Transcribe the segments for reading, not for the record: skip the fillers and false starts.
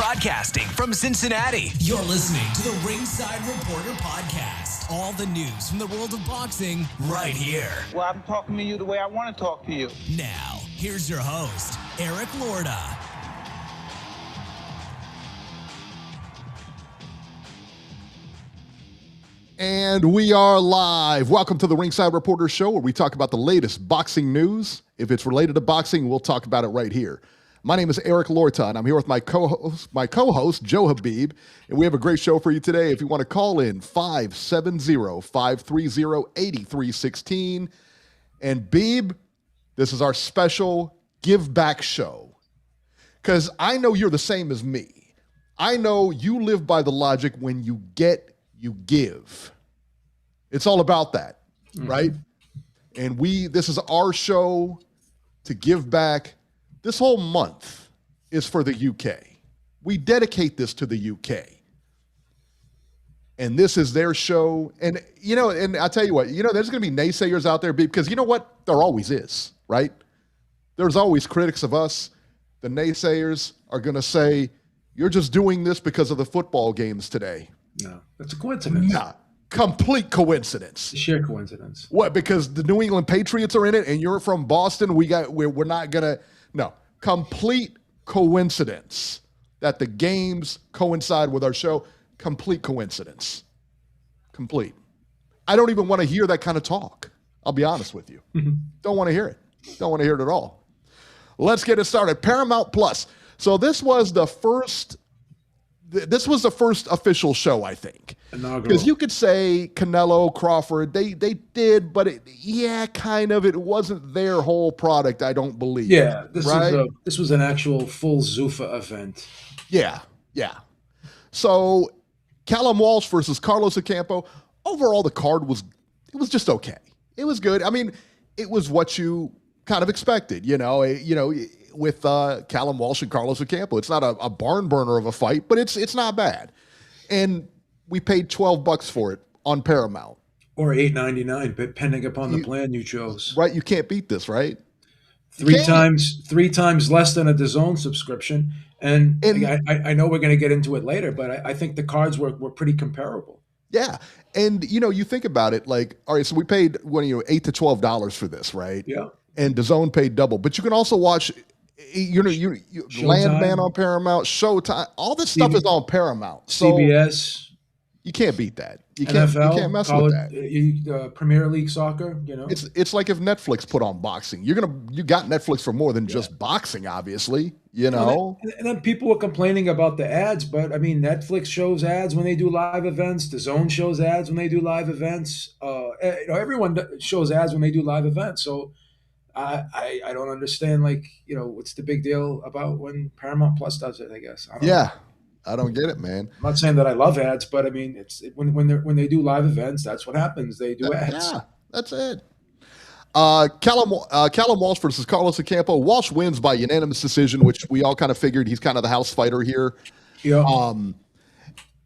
Broadcasting from Cincinnati, you're listening to the Ringside Reporter podcast. All the news from the world of boxing right here. Well, I'm talking to you the way I want to talk to you. Now, here's your host, Eric Lorda. And we are live. Welcome to the Ringside Reporter show, where we talk about the latest boxing news. If it's related to boxing, we'll talk about it right here. My name is Eric Lorda, and I'm here with my co-host, Joe Habib, and we have a great show for you today. If you want to call in, 570-530-8316. And Beeb, this is our special give back show, because I know you're the same as me. I know you live by the logic, when you get, you give. It's all about that, right? And this is our show to give back. This whole month is for the UK. We dedicate this to the UK. And this is their show. And, and I'll tell you what, there's going to be naysayers out there, because you know what? There always is, right? There's always critics of us. The naysayers are going to say, you're just doing this because of the football games today. No, that's a coincidence. Nah, complete coincidence. It's a sheer coincidence. What? Because the New England Patriots are in it, and you're from Boston. We're not gonna. No, complete coincidence that the games coincide with our show. Complete coincidence. Complete. I don't even want to hear that kind of talk. I'll be honest with you. Don't want to hear it. Don't want to hear it at all. Let's get it started. Paramount Plus. So this was the first official show, I think. Because you could say Canelo, Crawford, they did, but kind of. It wasn't their whole product, I don't believe. Yeah, this was an actual full Zuffa event. Yeah. So Callum Walsh versus Carlos Ocampo. Overall, the card was just okay. It was good. I mean, it was what you kind of expected, with Callum Walsh and Carlos Ocampo. It's not a barn burner of a fight, but it's not bad. And we paid $12 for it on Paramount. Or $8.99, depending upon the plan you chose. Right, you can't beat this, right? Three times less than a DAZN subscription. And I know we're going to get into it later, but I think the cards were pretty comparable. Yeah. And, you think about it, like, all right, so we paid $8 to $12 for this, right? Yeah. And DAZN paid double. But you can also watch Landman on Paramount, Showtime, all this stuff is on Paramount. So CBS. You can't beat that. You NFL, can't mess with that. Premier League soccer, It's like if Netflix put on boxing. You got Netflix for more than just boxing, obviously. And then people were complaining about the ads, but I mean, Netflix shows ads when they do live events. DAZN shows ads when they do live events. Everyone shows ads when they do live events. So I don't understand, what's the big deal about when Paramount Plus does it, I guess. I don't know. I don't get it, man. I'm not saying that I love ads, but I mean, it's when they do live events, that's what happens. They do ads. Yeah, that's it. Callum Walsh versus Carlos Ocampo. Walsh wins by unanimous decision, which we all kind of figured. He's kind of the house fighter here. Yeah.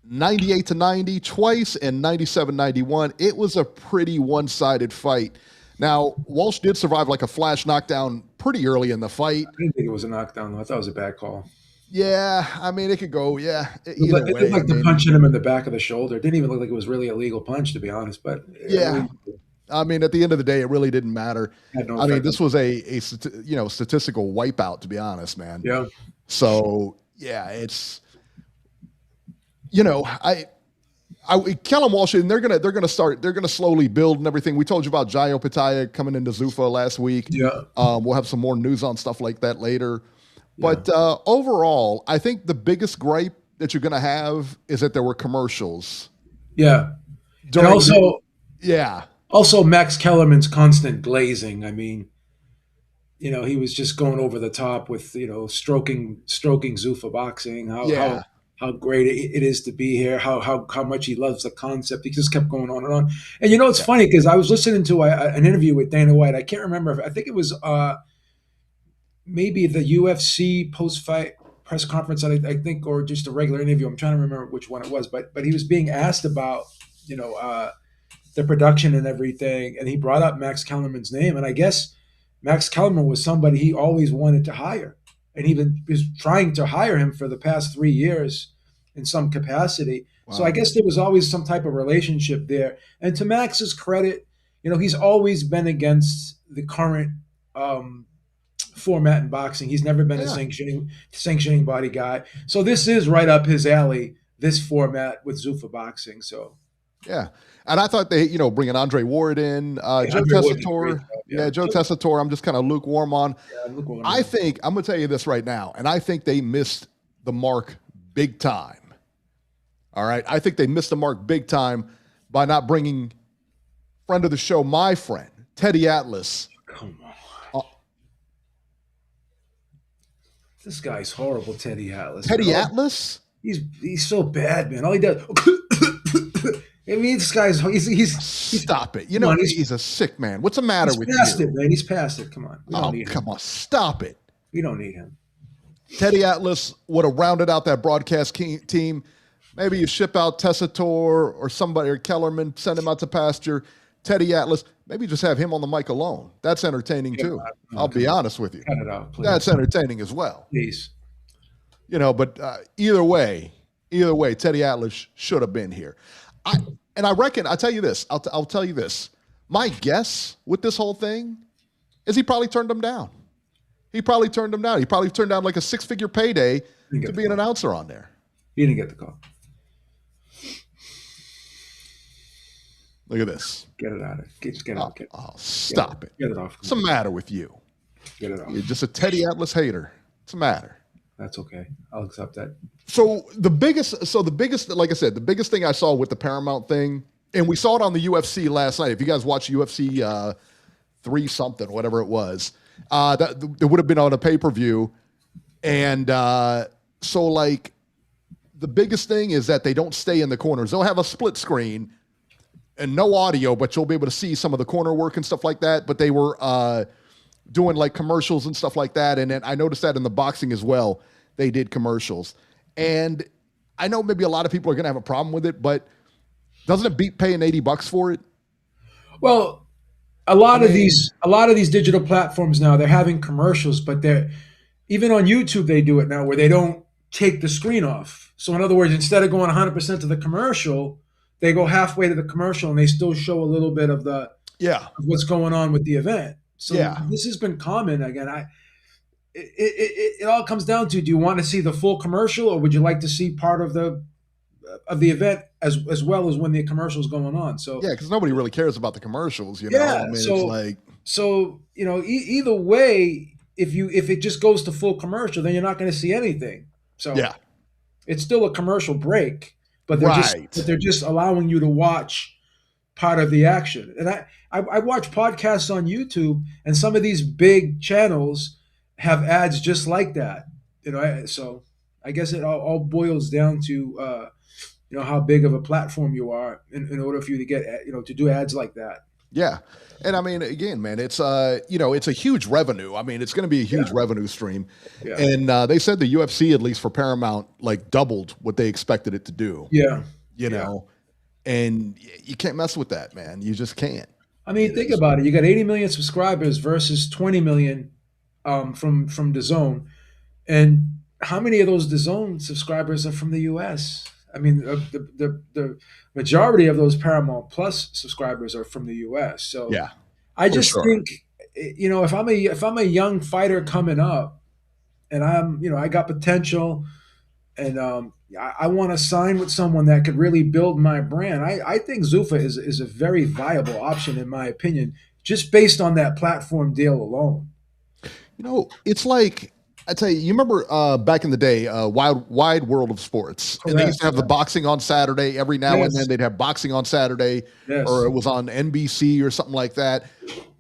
98-90 twice and 97-91. It was a pretty one-sided fight. Now, Walsh did survive like a flash knockdown pretty early in the fight. I didn't think it was a knockdown, though. I thought it was a bad call. Yeah, I mean, it could go, either way. It looked like the punching him in the back of the shoulder. It didn't even look like it was really a legal punch, to be honest. But I mean, at the end of the day, it really didn't matter. I mean, this was a statistical wipeout, to be honest, man. Yeah. So, it's, Callum Walsh, and they're gonna slowly build and everything. We told you about Jaio Pitaya coming into Zuffa last week. Yeah. We'll have some more news on stuff like that later. But overall, I think the biggest gripe that you're gonna have is that there were commercials. Yeah. Also Max Kellerman's constant glazing. I mean, he was just going over the top with, stroking Zuffa Boxing. How great it is to be here, how much he loves the concept. He just kept going on and on. And it's funny, because I was listening to an interview with Dana White. I can't remember. I think it was maybe the UFC post-fight press conference, I think, or just a regular interview. I'm trying to remember which one it was. But he was being asked about, the production and everything, and he brought up Max Kellerman's name. And I guess Max Kellerman was somebody he always wanted to hire. and even was trying to hire him for the past 3 years in some capacity. Wow. So I guess there was always some type of relationship there. And to Max's credit, he's always been against the current format in boxing. He's never been a sanctioning body guy. So this is right up his alley, this format with Zuffa Boxing. So yeah. And I thought they, bringing Andre Ward in, Joe Tessitore. Joe Tessitore, I'm just kind of lukewarm on. I think, I'm going to tell you this right now, and I think they missed the mark big time. All right? I think they missed the mark big time by not bringing friend of the show, my friend, Teddy Atlas. Come on. This guy's horrible, Teddy Atlas. Teddy Atlas? He's so bad, man. All he does... I mean, this guy's he's stop it. He's a sick man. What's the matter with you? He's past it, man. He's past it. Come on. Come on. Stop it. We don't need him. Teddy Atlas would have rounded out that broadcast team. Maybe you ship out Tessitore or somebody, or Kellerman, send him out to pasture. Teddy Atlas, maybe just have him on the mic alone. That's entertaining too. I'll be honest with you. Cut it out, please. That's entertaining as well. Please. But either way, Teddy Atlas should have been here. I reckon, I'll tell you this. I'll tell you this. My guess with this whole thing is he probably turned him down. He probably turned him down. He probably turned down like a 6-figure payday to be an announcer on there. He didn't get the call. Look at this. Get it out of it. Just get it out. Stop it. Get it off. What's the matter with you? Get it off. You're just a Teddy Atlas hater. What's the matter? That's okay. I'll accept that. So the biggest, like I said, the biggest thing I saw with the Paramount thing, and we saw it on the UFC last night. If you guys watch UFC 3 something, whatever it was, that it would have been on a pay-per-view. And so like the biggest thing is that they don't stay in the corners. They'll have a split screen and no audio, but you'll be able to see some of the corner work and stuff like that. But they were doing like commercials and stuff like that. And then I noticed that in the boxing as well, they did commercials. And I know maybe a lot of people are going to have a problem with it, but doesn't it beat paying $80 for it? Well, a lot of these digital platforms now, they're having commercials, but they're even on YouTube, they do it now where they don't take the screen off. So in other words, instead of going 100% to the commercial, they go halfway to the commercial and they still show a little bit of of what's going on with the event. So this has been common. Again, it all comes down to, do you want to see the full commercial, or would you like to see part of the event as well as when the commercial's going on? So because nobody really cares about the commercials, it's like, either way, if it just goes to full commercial, then you're not going to see anything. So it's still a commercial break, but they're just allowing you to watch part of the action. And I watch podcasts on YouTube, and some of these big channels have ads just like that. So I guess it all boils down to how big of a platform you are in order for you to get to do ads like that. Yeah. And I mean, again, man, it's it's a huge revenue. I mean, it's going to be a huge revenue stream. Yeah. And they said the UFC, at least for Paramount, like doubled what they expected it to do. Yeah. You know, and you can't mess with that, man. You just can't. I mean, think about it. You got 80 million subscribers versus 20 million from DAZN. And how many of those DAZN subscribers are from the US? I mean, the majority of those Paramount Plus subscribers are from the US. So I just think, if I'm a young fighter coming up, and I got potential, and I want to sign with someone that could really build my brand, I think Zuffa is a very viable option, in my opinion, just based on that platform deal alone. It's like, I tell you, you remember back in the day, Wide World of Sports. Correct. And they used to have the boxing on Saturday. Every now and then they'd have boxing on Saturday, or it was on NBC or something like that.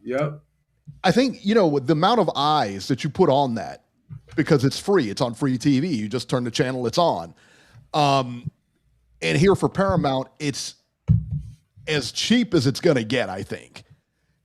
Yep. I think, the amount of eyes that you put on that, because it's free, it's on free TV. You just turn the channel, it's on. And here for Paramount, it's as cheap as it's going to get, I think.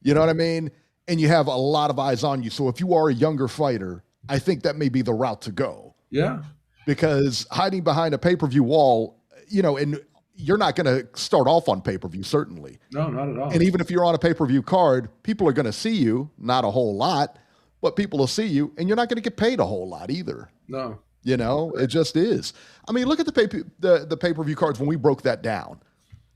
You know what I mean? And you have a lot of eyes on you. So if you are a younger fighter, I think that may be the route to go. Yeah. Because hiding behind a pay-per-view wall, and you're not going to start off on pay-per-view, certainly. No, not at all. And even if you're on a pay-per-view card, people are going to see you, not a whole lot, but people will see you, and you're not going to get paid a whole lot either. No. It just is. I mean, look at the pay-per-view cards when we broke that down.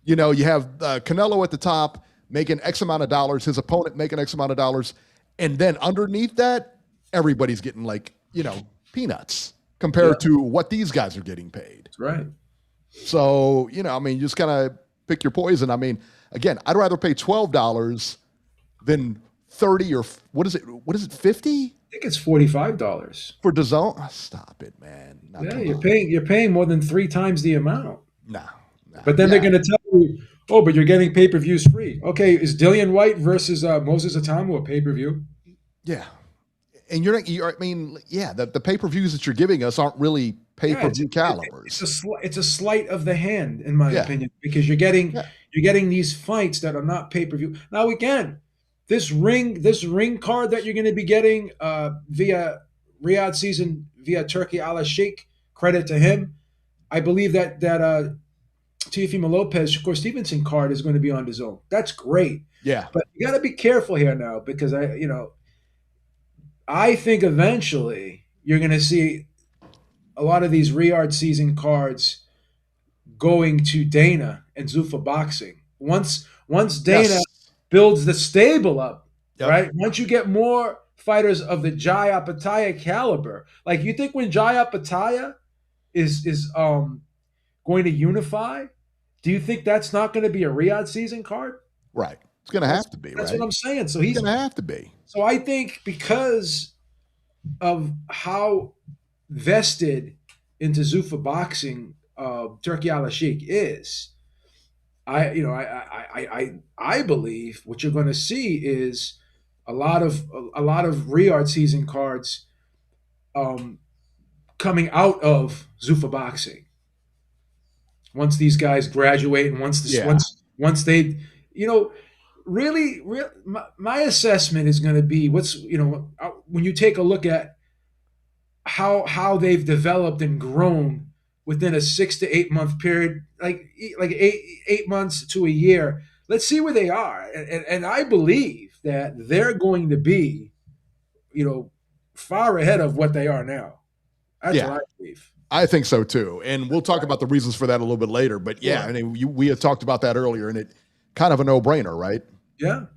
You have Canelo at the top making X amount of dollars, his opponent making X amount of dollars, and then underneath that, everybody's getting peanuts compared to what these guys are getting paid. That's right. So, you just kind of pick your poison. I mean, again, I'd rather pay $12 than 30 or what is it, 50? I think it's $45 for DAZN. Oh, stop it, man. You're paying more than 3 times the amount. Nah. But then they're going to tell you, oh, but you're getting pay-per-views free. Okay, is Dillian White versus Moses Atamu a pay-per-view? Yeah. And the pay-per-views that you're giving us aren't really pay-per-view calibers. It's a sleight of the hand, in my opinion, because you're getting these fights that are not pay-per-view. Now, again, this ring card that you're going to be getting via Riyadh season via Turkey Al Sheikh, credit to him. I believe that Teofimo Lopez, Shakur Stevenson card is going to be on DAZN. That's great. Yeah. But you got to be careful here now, because I think eventually you're going to see a lot of these Riyadh season cards going to Dana and Zuffa Boxing. Once Dana builds the stable up, right? Once you get more fighters of the Jaya Pataya caliber, like you think when Jaya Pataya is going to unify, do you think that's not going to be a Riyadh season card? Right. It's going to have to be, That's right? what I'm saying. So he's going to have to be. So I think because of how vested into Zuffa Boxing Turkey Al Sheikh is, I believe what you're going to see is a lot of Riyadh season cards coming out of Zuffa Boxing once these guys graduate and once they really my assessment is going to be when you take a look at how they've developed and grown within a 6 to 8 month period, like 8 months to a year. Let's see where they are, and I believe that they're going to be, far ahead of what they are now. That's what I believe. I think so too, and we'll talk about the reasons for that a little bit later. But we had talked about that earlier, and it kind of a no-brainer, right? Yeah,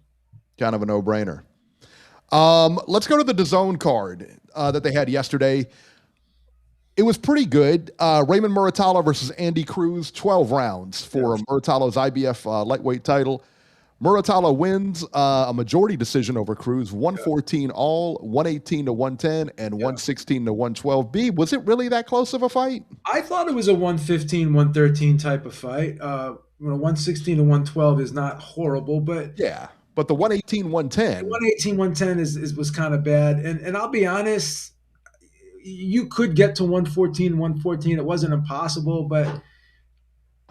kind of a no-brainer. Let's go to the DAZN card that they had yesterday. It was pretty good. Raymond Muratalla versus Andy Cruz, 12 rounds for Muratalla's IBF lightweight title. Muratalla wins a majority decision over Cruz, 114 all, 118 to 110, and 116 to 112. B, was it really that close of a fight? I thought it was a 115, 113 type of fight. 116 to 112 is not horrible, but but the 118, 110. 118, 110 was kind of bad. And I'll be honest, you could get to 114, 114. It wasn't impossible, but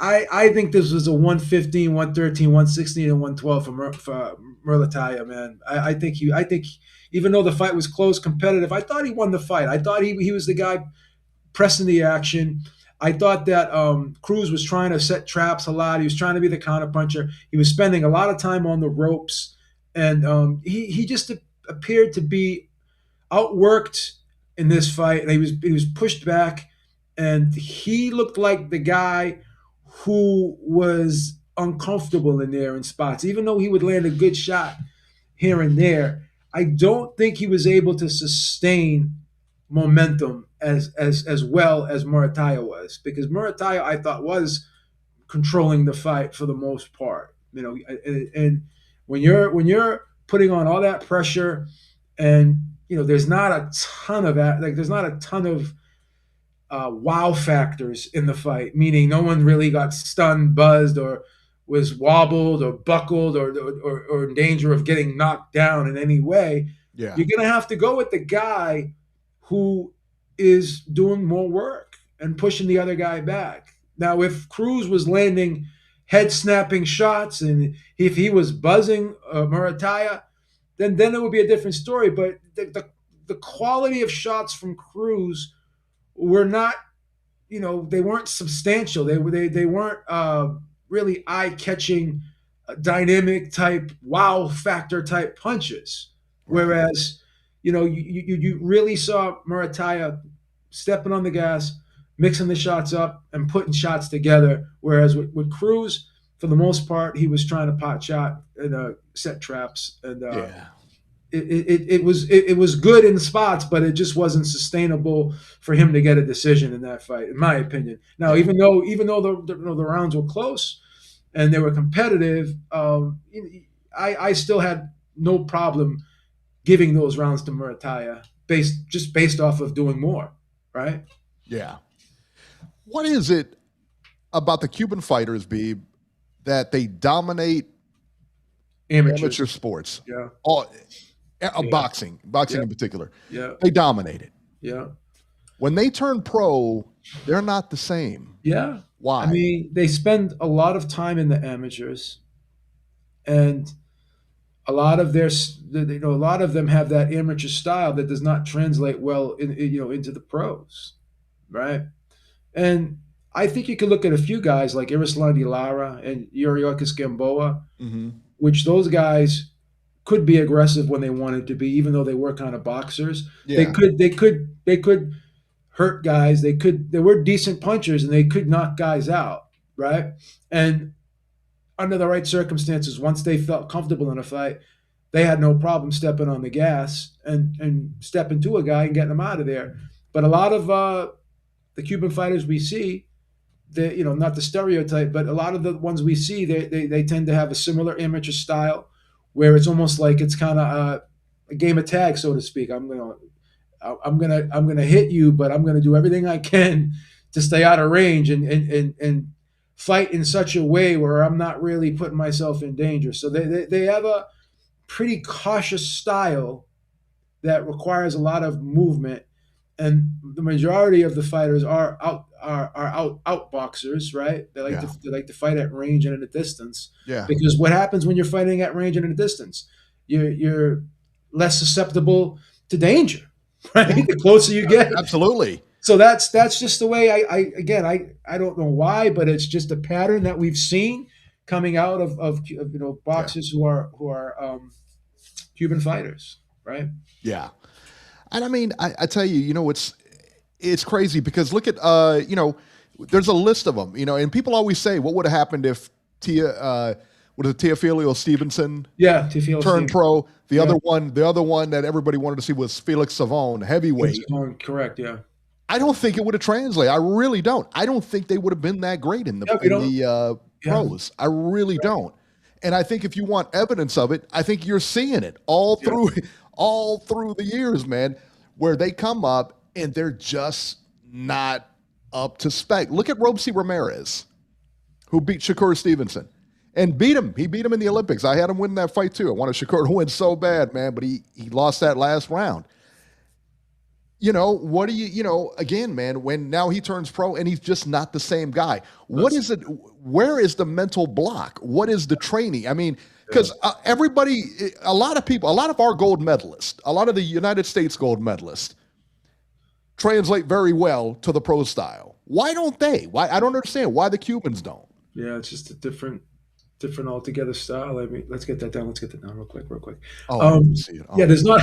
I think this was a 115, 113, 116, and 112 for Muratalla, man. I think even though the fight was close, competitive, I thought he won the fight. I thought he was the guy pressing the action. I thought that Cruz was trying to set traps a lot. He was trying to be the counterpuncher. He was spending a lot of time on the ropes, and he just appeared to be outworked in this fight. And he was pushed back, and he looked like the guy who was uncomfortable in there in spots. Even though he would land a good shot here and there, I don't think he was able to sustain momentum as well as Muratalla was, because Muratalla, I thought, was controlling the fight for the most part. And when you're putting on all that pressure, and there's not a ton of wow factors in the fight, meaning no one really got stunned, buzzed, or was wobbled or buckled or in danger of getting knocked down in any way. You're going to have to go with the guy who is doing more work and pushing the other guy back. Now, if Cruz was landing head-snapping shots and if he was buzzing Muratalla, then it would be a different story. But the quality of shots from Cruz were not, they weren't substantial. They weren't really eye-catching, dynamic type, wow factor type punches. Whereas you really saw Muratalla stepping on the gas, mixing the shots up, and putting shots together. Whereas with Cruz, for the most part, he was trying to pot shot and set traps, and Yeah. it was good in spots, but it just wasn't sustainable for him to get a decision in that fight, in my opinion. Now, even though the rounds were close and they were competitive, I still had no problem giving those rounds to Muratalla based off of doing more, right? Yeah. What is it about the Cuban fighters, Beeb, that they dominate amateur sports? Yeah. Boxing in particular. Yeah. They dominate it. Yeah. When they turn pro, they're not the same. Yeah. Why? I mean, they spend a lot of time in the amateurs, and a lot of a lot of them have that amateur style that does not translate well into the pros, right? And I think you could look at a few guys like Israil Lara and Yuriorkis Gamboa, which those guys could be aggressive when they wanted to be, even though they were kind of boxers. Yeah. They could hurt guys. They were decent punchers, and they could knock guys out, right? And under the right circumstances, once they felt comfortable in a fight, they had no problem stepping on the gas and stepping to a guy and getting him out of there. But a lot of the Cuban fighters we see, not the stereotype, but a lot of the ones we see, they tend to have a similar amateur style, where it's almost like it's kind of a game of tag, so to speak. I'm gonna hit you, but I'm gonna do everything I can to stay out of range and fight in such a way where I'm not really putting myself in danger. So they have a pretty cautious style that requires a lot of movement, and the majority of the fighters are out boxers, right? They like to fight at range and at a distance. Yeah. Because what happens when you're fighting at range and at a distance? You're less susceptible to danger, right? The closer you get. Absolutely. So that's just the way I don't know why, but it's just a pattern that we've seen coming out of boxers who are Cuban fighters, right? Yeah. And I mean, I tell you, it's crazy because look at, there's a list of them, and people always say, what would have happened if Teofimo Stevenson turned pro? The other one that everybody wanted to see was Felix Savon, heavyweight. Correct, yeah. I don't think it would have translated. I really don't. I don't think they would have been that great in the pros. I really don't. And I think if you want evidence of it, I think you're seeing it all through the years, man, where they come up and they're just not up to spec. Look at Robeisy Ramirez, who beat Shakur Stevenson and beat him. He beat him in the Olympics. I had him win that fight too. I wanted Shakur to win so bad, man, but he lost that last round. What do again, man, when now he turns pro and he's just not the same guy. What is it? Where is the mental block? What is the training? I mean, because a lot of our gold medalists, a lot of the United States gold medalists translate very well to the pro style. Why don't they? Why? I don't understand why the Cubans don't. Yeah, it's just a different altogether style. I mean, let's get that down. Real quick. Oh, I didn't see it. Oh, yeah, there's not.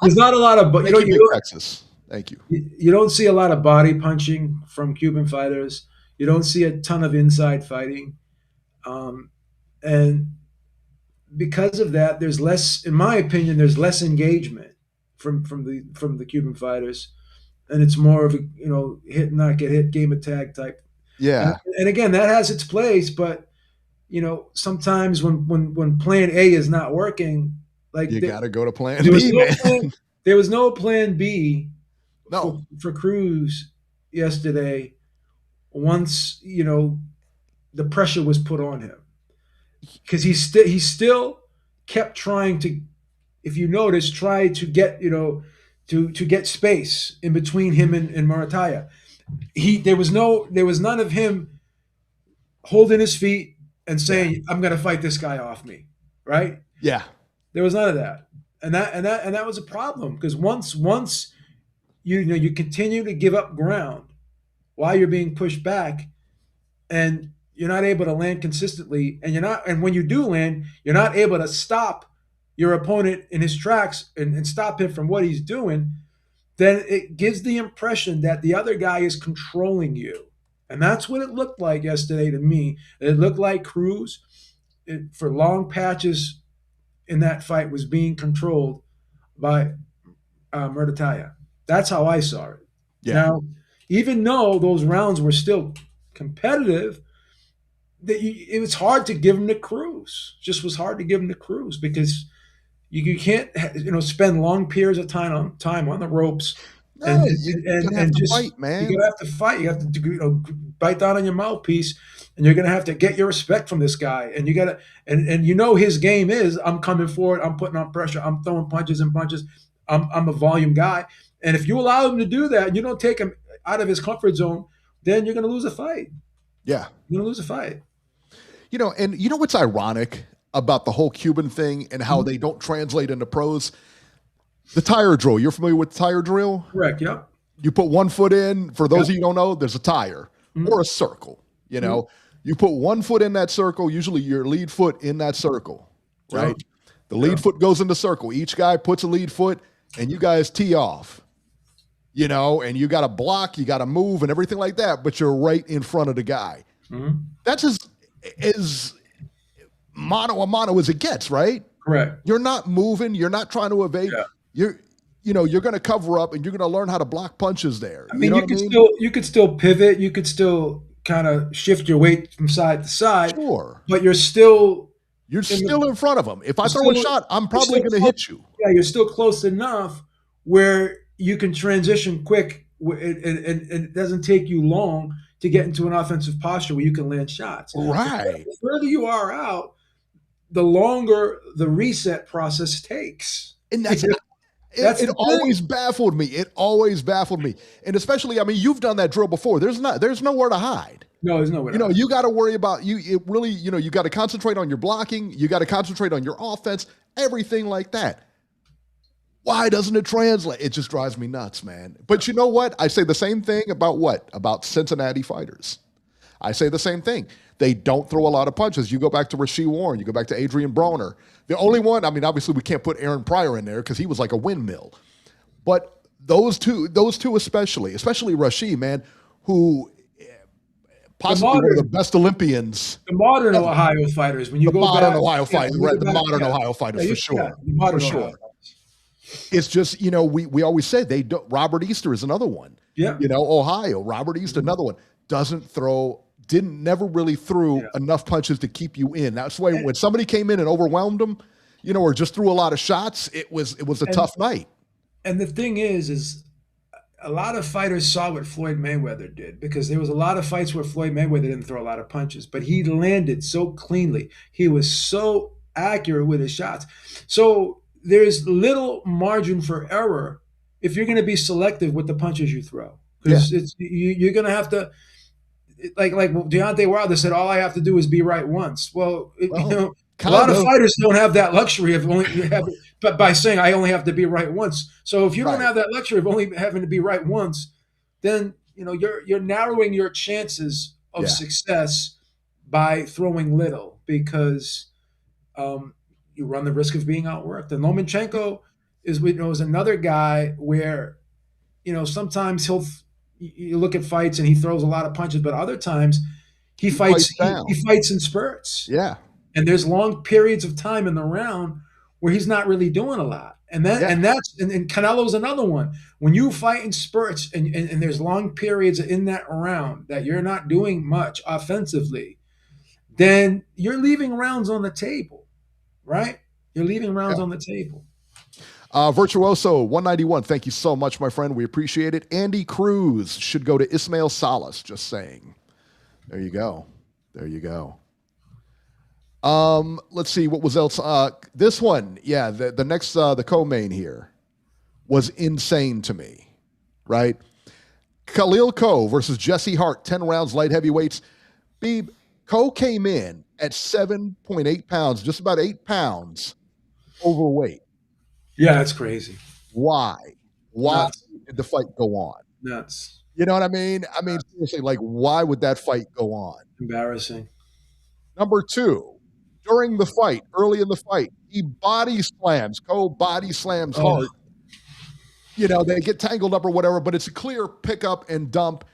There's not a lot of, but Texas. Thank you. You don't see a lot of body punching from Cuban fighters. You don't see a ton of inside fighting, and because of that, there's less, in my opinion, there's less engagement from the Cuban fighters, and it's more of a hit and not get hit, game of tag type. Yeah. And again, that has its place, but sometimes when Plan A is not working. Like you got to go to Plan B. There was no Plan B for Cruz yesterday. Once the pressure was put on him, because he still kept trying to, if you notice, try to get to get space in between him and Muratalla. There was none of him holding his feet and saying, "I'm going to fight this guy off me," right? Yeah. There was none of that, and that was a problem, because once you continue to give up ground while you're being pushed back, and you're not able to land consistently, and when you do land, you're not able to stop your opponent in his tracks and stop him from what he's doing, then it gives the impression that the other guy is controlling you. And that's what it looked like yesterday to me. It looked like Cruz, for long patches in that fight, was being controlled by Muratalla. That's how I saw it. Yeah. Now, even though those rounds were still competitive, it was hard to give him to Cruz. Just was hard to give him to Cruz because you can't spend long periods of time on the ropes No, you're gonna have to just fight, man. you're gonna have to fight. You have to bite down on your mouthpiece, and you're gonna have to get your respect from this guy. And you gotta and his game is I'm coming forward, I'm putting on pressure, I'm throwing punches and punches. I'm a volume guy, and if you allow him to do that, and you don't take him out of his comfort zone, then you're gonna lose a fight. Yeah, you're gonna lose a fight. And you know what's ironic about the whole Cuban thing and how they don't translate into pros? The tire drill. You're familiar with the tire drill? Correct, yep. You put one foot in. For those of you who don't know, there's a tire or a circle. You put one foot in that circle, usually your lead foot in that circle, right? The lead foot goes in the circle. Each guy puts a lead foot, and you guys tee off, and you got to block, you got to move and everything like that, but you're right in front of the guy. That's as mano a mano as it gets, right? Correct. You're not moving. You're not trying to evade. Yeah. You're going to cover up, and you're going to learn how to block punches there. I mean, you could still pivot. You could still kind of shift your weight from side to side. Sure. But you're still in front of him. If I throw a shot, I'm probably going to hit you. Yeah, you're still close enough where you can transition quick, and it doesn't take you long to get into an offensive posture where you can land shots. Right. The further you are out, the longer the reset process takes. And it always baffled me. It always baffled me. And especially, I mean, you've done that drill before. There's nowhere to hide. No, there's nowhere to hide. You got to worry about you got to concentrate on your blocking. You got to concentrate on your offense, everything like that. Why doesn't it translate? It just drives me nuts, man. But you know what? I say the same thing about Cincinnati fighters. I say the same thing. They don't throw a lot of punches. You go back to Rasheed Warren. You go back to Adrian Broner. The only one, I mean, obviously we can't put Aaron Pryor in there because he was like a windmill. But those two especially Rasheed, man, who possibly one of the best Olympians. The modern Ohio fighters. When you go back, Ohio fighters, right? The modern Ohio fighters, for sure. For sure. It's just, we always say they don't. Robert Easter is another one. Yeah. Ohio. Robert Easter, another one. Never really threw enough punches to keep you in. That's why when somebody came in and overwhelmed them, or just threw a lot of shots, it was a tough night. And the thing is a lot of fighters saw what Floyd Mayweather did, because there was a lot of fights where Floyd Mayweather didn't throw a lot of punches, but he landed so cleanly. He was so accurate with his shots. So there's little margin for error if you're going to be selective with the punches you throw. Because you're going to have to, like Deontay Wilder said, all I have to do is be right once. Well, a lot of fighters don't have that luxury of but by saying I only have to be right once. So if you don't have that luxury of only having to be right once, then you're narrowing your chances of success by throwing little, because you run the risk of being outworked. And Lomachenko is another guy where sometimes you look at fights and he throws a lot of punches, but other times he fights in spurts. Yeah. And there's long periods of time in the round where he's not really doing a lot. And Canelo's another one. When you fight in spurts and there's long periods in that round that you're not doing much offensively, then you're leaving rounds on the table, right? You're leaving rounds on the table. Virtuoso 191, thank you so much, my friend. We appreciate it. Andy Cruz should go to Ismail Salas, just saying. There you go. Let's see, what was else? This one, the next, the co-main here was insane to me, right? Khalil Coe versus Jesse Hart, 10 rounds, light heavyweights. Beeb, Coe came in at 7.8 pounds, just about 8 pounds overweight. Yeah, that's crazy. Why did the fight go on? Nuts. You know what I mean? Seriously, why would that fight go on? Embarrassing. Number two, during the fight, early in the fight, he body slams. Coe body slams Hart. You know, they get tangled up or whatever, but it's a clear pickup and dump.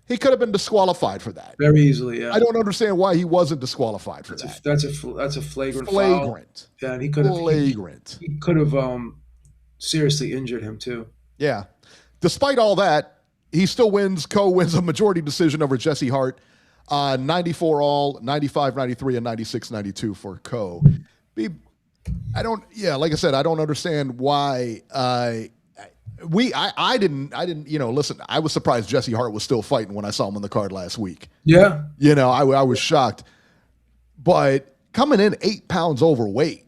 He could have been disqualified for that. Very easily, yeah. I don't understand why he wasn't disqualified for that. That's a flagrant foul. Yeah, and he could have he could have seriously injured him too. Yeah. Despite all that, he still wins. Coe wins a majority decision over Jesse Hart. 94 all, 95-93, and 96-92 for Coe. Like I said, I don't understand why I didn't, listen, I was surprised Jesse Hart was still fighting when I saw him on the card last week. Yeah. You know, I was shocked. But coming in 8 pounds overweight,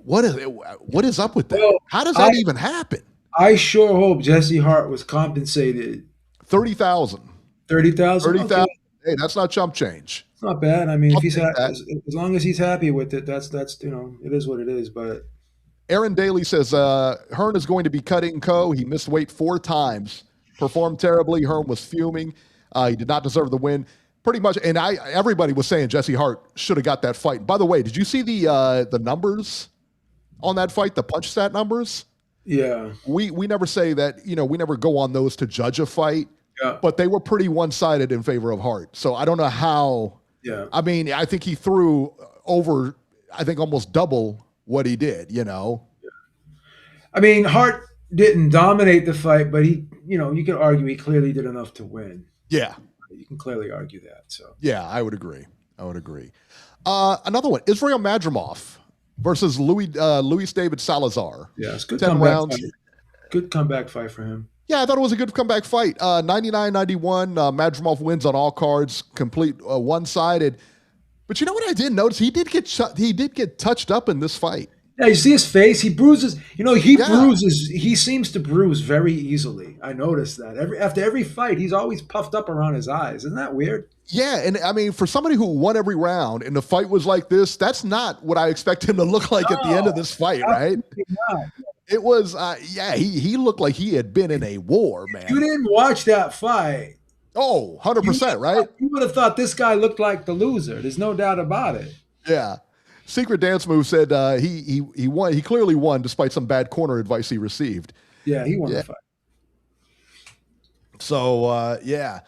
what is up with that? Well, how does that even happen? I sure hope Jesse Hart was compensated. 30,000. 30,000? 30,000. Hey, that's not chump change. It's not bad. I mean, if he's as long as he's happy with it, that's it is what it is. But Aaron Daly says Hearn is going to be cutting Coe. He missed weight 4 times, performed terribly. Hearn was fuming. He did not deserve the win. Pretty much, and everybody was saying Jesse Hart should have got that fight. By the way, did you see the numbers on that fight? The punch stat numbers? Yeah. We never say that. You know, we never go on those to judge a fight. Yeah. But they were pretty one-sided in favor of Hart. So I don't know how. Yeah. I mean, I think he threw over, I think almost double what he did, you know. Yeah. I mean, Hart didn't dominate the fight, but he, you could argue he clearly did enough to win. Yeah. You can clearly argue that. So yeah, I would agree. Another one, Israil Madrimov versus Luis David Salazar. Yeah, it's good. 10 rounds. Fight. Good comeback fight for him. Yeah, I thought it was a good comeback fight. 99-91, Madrimov wins on all cards, complete one-sided. But you know what I did notice? He did get touched up in this fight. Yeah, you see his face? He bruises. Bruises. He seems to bruise very easily. I noticed that. After every fight, he's always puffed up around his eyes. Isn't that weird? Yeah, and I mean, for somebody who won every round and the fight was like this, that's not what I expect him to look like at the end of this fight, right? Not. It was, he looked like he had been in a war, man. You didn't watch that fight. Oh, 100%, right? You would have thought this guy looked like the loser. There's no doubt about it. Yeah. Secret Dance Move said he won. He clearly won despite some bad corner advice he received. Yeah, he won the fight. So, yeah.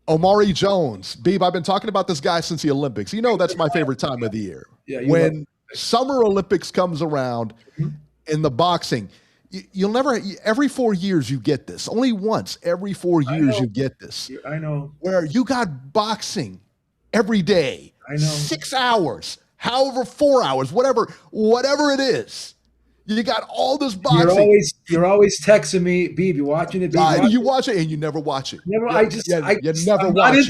Omari Jones. Beeb, I've been talking about this guy since the Olympics. You know that's my favorite time of the year. Yeah, when Summer Olympics comes around, in the boxing, you'll never, every 4 years you get this. Only once every 4 years you get this. I know. Where you got boxing every day. I know. 6 hours, however 4 hours, whatever it is. You got all this boxing. You're always texting me, Beeb, you watching it? You watch it and you never watch it. You never watch it.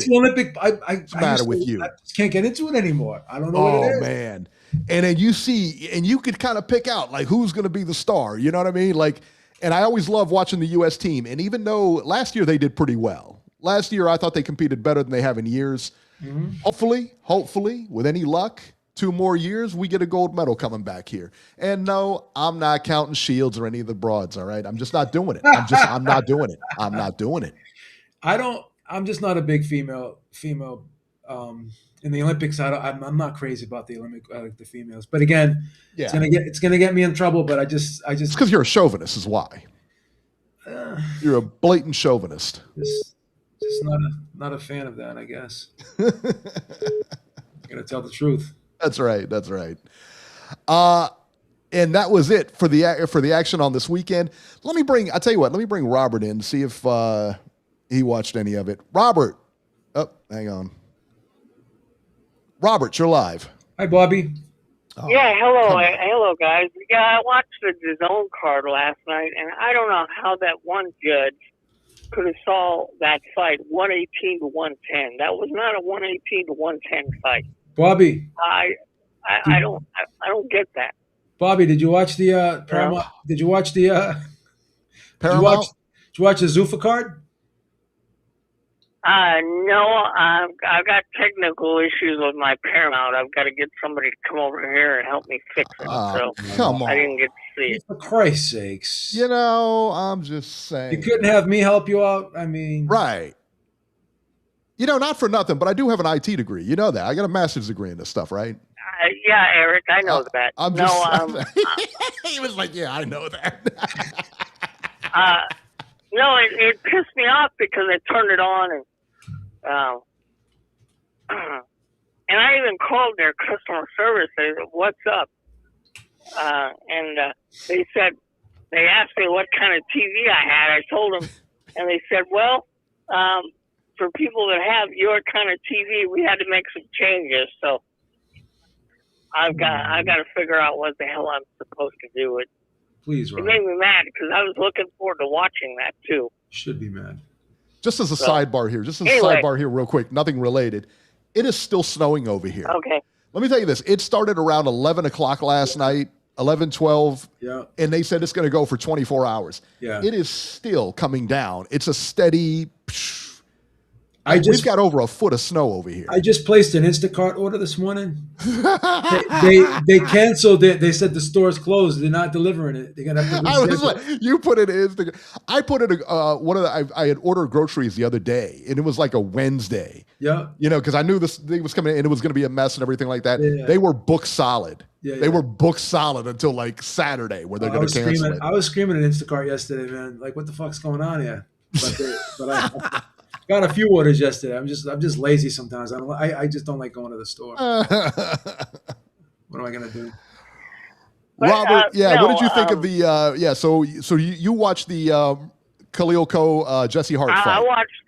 Olympic. What's the matter with you? I just can't get into it anymore. I don't know what it is. Oh, man. And then you see, and you could kind of pick out like who's going to be the star. You know what I mean? Like, and I always love watching the U.S. team. And even though last year they did pretty well, last year I thought they competed better than they have in years. Hopefully, with any luck, 2 more years we get a gold medal coming back here. And no, I'm not counting Shields or any of the broads. All right, I'm just not doing it. I'm not doing it. I'm not doing it. I'm just not a big female. In the Olympics, I'm not crazy about the the females. But again, it's gonna get me in trouble. But I just it's because you're a chauvinist, is why. You're a blatant chauvinist. Just not a fan of that, I guess. Gotta tell the truth. That's right. And that was it for the action on this weekend. Let me bring Robert in, see if he watched any of it. Robert, hang on. Robert, you're live. Hi, Bobby. Oh, yeah, hello, guys. Yeah, I watched the DAZN card last night, and I don't know how that one judge could have saw that fight 118 to 110. That was not a 118 to 110 fight. Bobby, I don't get that. Bobby, did you watch the Paramount? Did you watch the Paramount? Did you watch the Zuffa card? No, I've got technical issues with my Paramount. I've got to get somebody to come over here and help me fix it. So come on. I didn't get to see it. For Christ's sakes. You know, I'm just saying. You couldn't have me help you out? I mean. Right. You know, not for nothing, but I do have an IT degree. You know that. I got a master's degree in this stuff, right? Yeah, Eric, I know that. I'm just, he was like, yeah, I know that. No, it pissed me off because I turned it on and I even called their customer service. They said, "What's up?" And they asked me what kind of TV I had. I told them, and they said, "Well, for people that have your kind of TV, we had to make some changes. So I've got to figure out what the hell I'm supposed to do with." Please, Rob. It made me mad because I was looking forward to watching that too. Should be mad. Just as a sidebar here, real quick, nothing related. It is still snowing over here. Okay. Let me tell you this. It started around 11 o'clock last night, 11, 12, and they said it's going to go for 24 hours. Yeah. It is still coming down. It's a steady... We've got over a foot of snow over here. I just placed an Instacart order this morning. they canceled it. They said the store's closed. They're not delivering it. They're gonna have to. I was like, you put it in Instacart. I put it I had ordered groceries the other day, and it was like a Wednesday. Yeah. Because I knew this thing was coming in, and it was going to be a mess and everything like that. Yeah. They were booked solid. Yeah, they were booked solid until like Saturday, where they're going to cancel it. I was screaming at Instacart yesterday, man. Like, what the fuck's going on here? But I got a few orders yesterday. I'm just lazy sometimes. I just don't like going to the store. What am I gonna do? Robert, what did you think of the So you watched the Khalil Coe Jesse Hart fight? I watched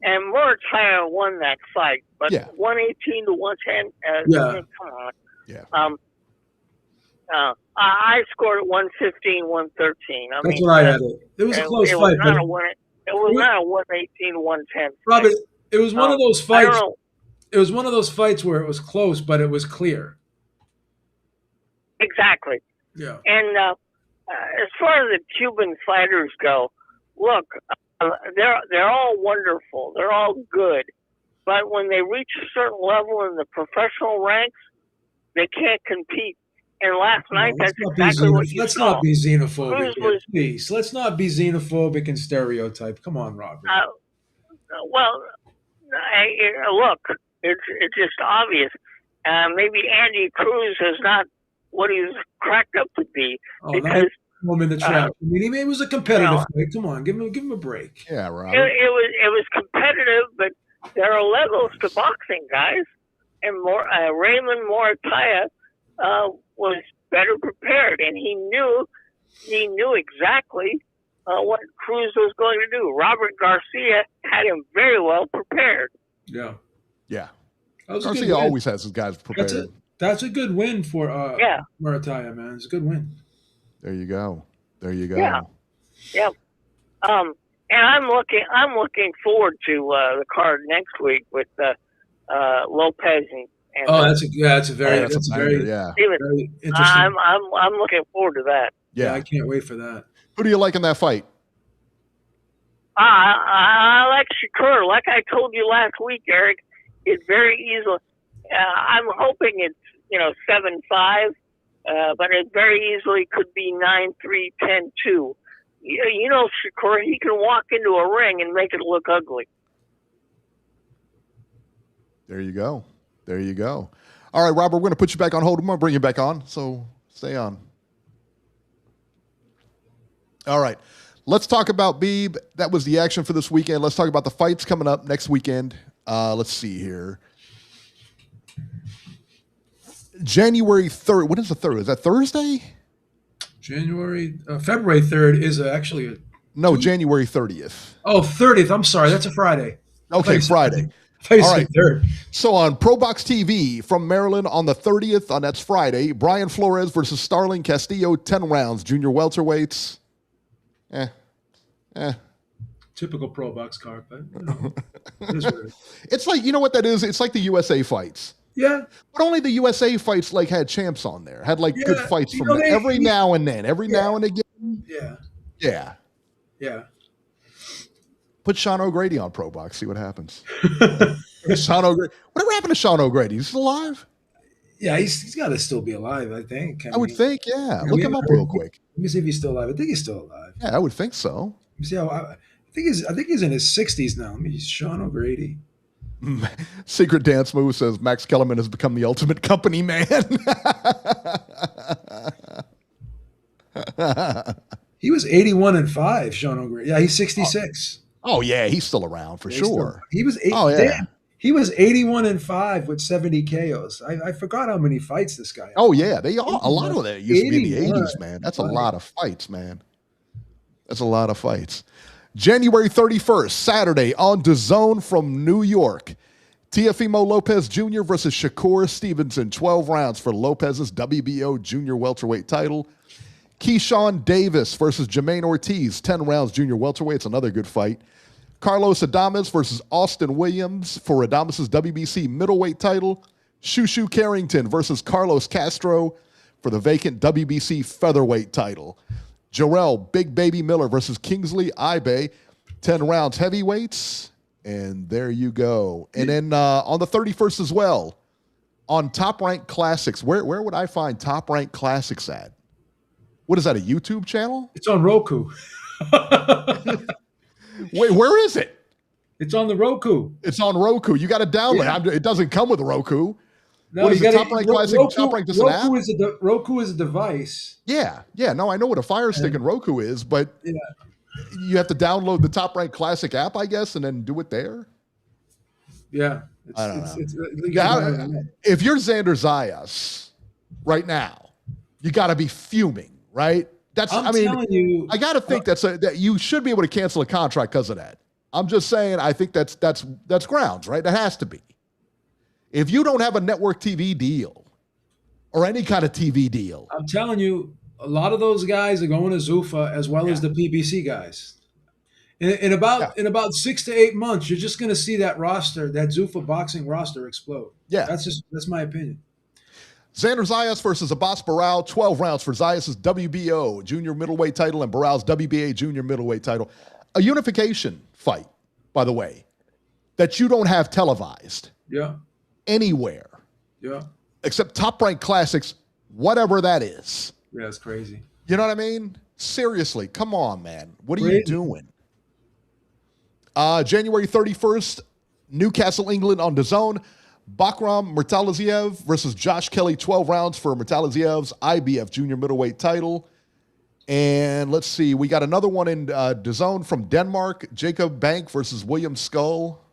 and Muratalla won that fight, but 118 to 110. Come on. Yeah. I scored at 115, 113. That's what I had. It was a close fight. It was not a 118 to 110. Robert, it was one of those fights. It was one of those fights where it was close, but it was clear. Exactly. Yeah. And as far as the Cuban fighters go, look, they're all wonderful. They're all good. But when they reach a certain level in the professional ranks, they can't compete. And last night, that's exactly what you saw. Let's not be xenophobic, please. Let's not be xenophobic and stereotype. Come on, Robert. Look, it's just obvious. Maybe Andy Cruz is not what he's cracked up to be. Because him in the trap. I mean, it was a competitive fight. Come on, give him a break. Yeah, Robert. It was competitive, but there are levels to boxing, guys. And Raymond Muratalla was better prepared, and he knew exactly what Cruz was going to do. Robert Garcia had him very well prepared. Yeah. Garcia always has his guys prepared. That's a good win for Muratalla, man. It's a good win. There you go. Yeah. And I'm looking forward to the card next week with Lopez and that's a very interesting. I'm looking forward to that. Yeah, I can't wait for that. Who do you like in that fight? I like Shakur. Like I told you last week, Eric, it's very easily. I'm hoping it's 7-5, but it very easily could be 9-3, 10-2. Shakur, he can walk into a ring and make it look ugly. There you go. All right, Robert, we're going to put you back on hold. I'm going to bring you back on, so stay on. All right, let's talk about Beeb. That was the action for this weekend. Let's talk about the fights coming up next weekend. Let's see here. January 3rd. What is the 3rd? Is that Thursday? February 3rd is actually No, January 30th. Oh, 30th. I'm sorry. That's a Friday. Okay, Friday. All right. So on ProBox TV from Maryland on the 30th, that's Friday, Brian Flores versus Starling Castillo, 10 rounds, junior welterweights. Typical ProBox card, but it's like, you know what that is? It's like the USA fights. Yeah. But only the USA fights had champs on there. Had good fights from every now and then. Every now and again. Yeah. Put Sean O'Grady on ProBox. See what happens. Sean O'Grady. Whatever happened to Sean O'Grady? He's still alive? Yeah, he's got to still be alive, I think. I would think, yeah. Look him up real quick. Let me see if he's still alive. I think he's still alive. Yeah, I would think so. Let me see I think he's in his 60s now. Sean O'Grady. Secret Dance Move says Max Kellerman has become the ultimate company man. He was 81-5, Sean O'Grady. Yeah, he's 66. Oh yeah, he's still around for sure. He was He was 81-5 with 70 KOs. I forgot how many fights this guy had. Oh yeah, they all a lot of that used to be in the 80s, man. That's a lot of fights, man. That's a lot of fights. January 31st, Saturday on DAZN from New York. Teofimo Lopez Jr. versus Shakur Stevenson, 12 rounds for Lopez's WBO junior welterweight title. Keyshawn Davis versus Jermaine Ortiz, 10 rounds junior welterweight. It's another good fight. Carlos Adames versus Austin Williams for Adames's WBC middleweight title. Shushu Carrington versus Carlos Castro for the vacant WBC featherweight title. Jarrell Big Baby Miller versus Kingsley Ibe, 10 rounds heavyweights. And there you go. And then on the 31st as well, on Top Rank Classics, where would I find Top Rank Classics at? What is that, a YouTube channel? It's on Roku. Wait, where is it? It's on the Roku. It's on Roku. You got to download it. It doesn't come with a Roku. No, what is it, Top Rank Classic? Top Rank just an app? Roku is a device. Yeah. No, I know what a Fire Stick and Roku is, but you have to download the Top Rank Classic app, I guess, and then do it there? Yeah. I don't know. If you're Xander Zayas right now, you got to be fuming, right? Telling you, I got to think that you should be able to cancel a contract because of that. I'm just saying, I think that's grounds, right? That has to be. If you don't have a network TV deal or any kind of TV deal, I'm telling you, a lot of those guys are going to Zuffa as well as the PBC guys. In about 6 to 8 months, you're just going to see that roster, that Zuffa Boxing roster explode. Yeah, that's my opinion. Xander Zayas versus Abbas Barao, 12 rounds for Zayas' WBO junior middleweight title and Barao's WBA junior middleweight title. A unification fight, by the way, that you don't have televised. Yeah. Anywhere. Yeah. Except Top Rank Classics, whatever that is. Yeah, it's crazy. You know what I mean? Seriously, come on, man. What are you doing? January 31st, Newcastle, England on DAZN. Bakram Murtalaziev versus Josh Kelly, 12 rounds for Murtalaziev's IBF junior middleweight title. And let's see, we got another one in DAZN from Denmark, Jacob Bank versus William Skull.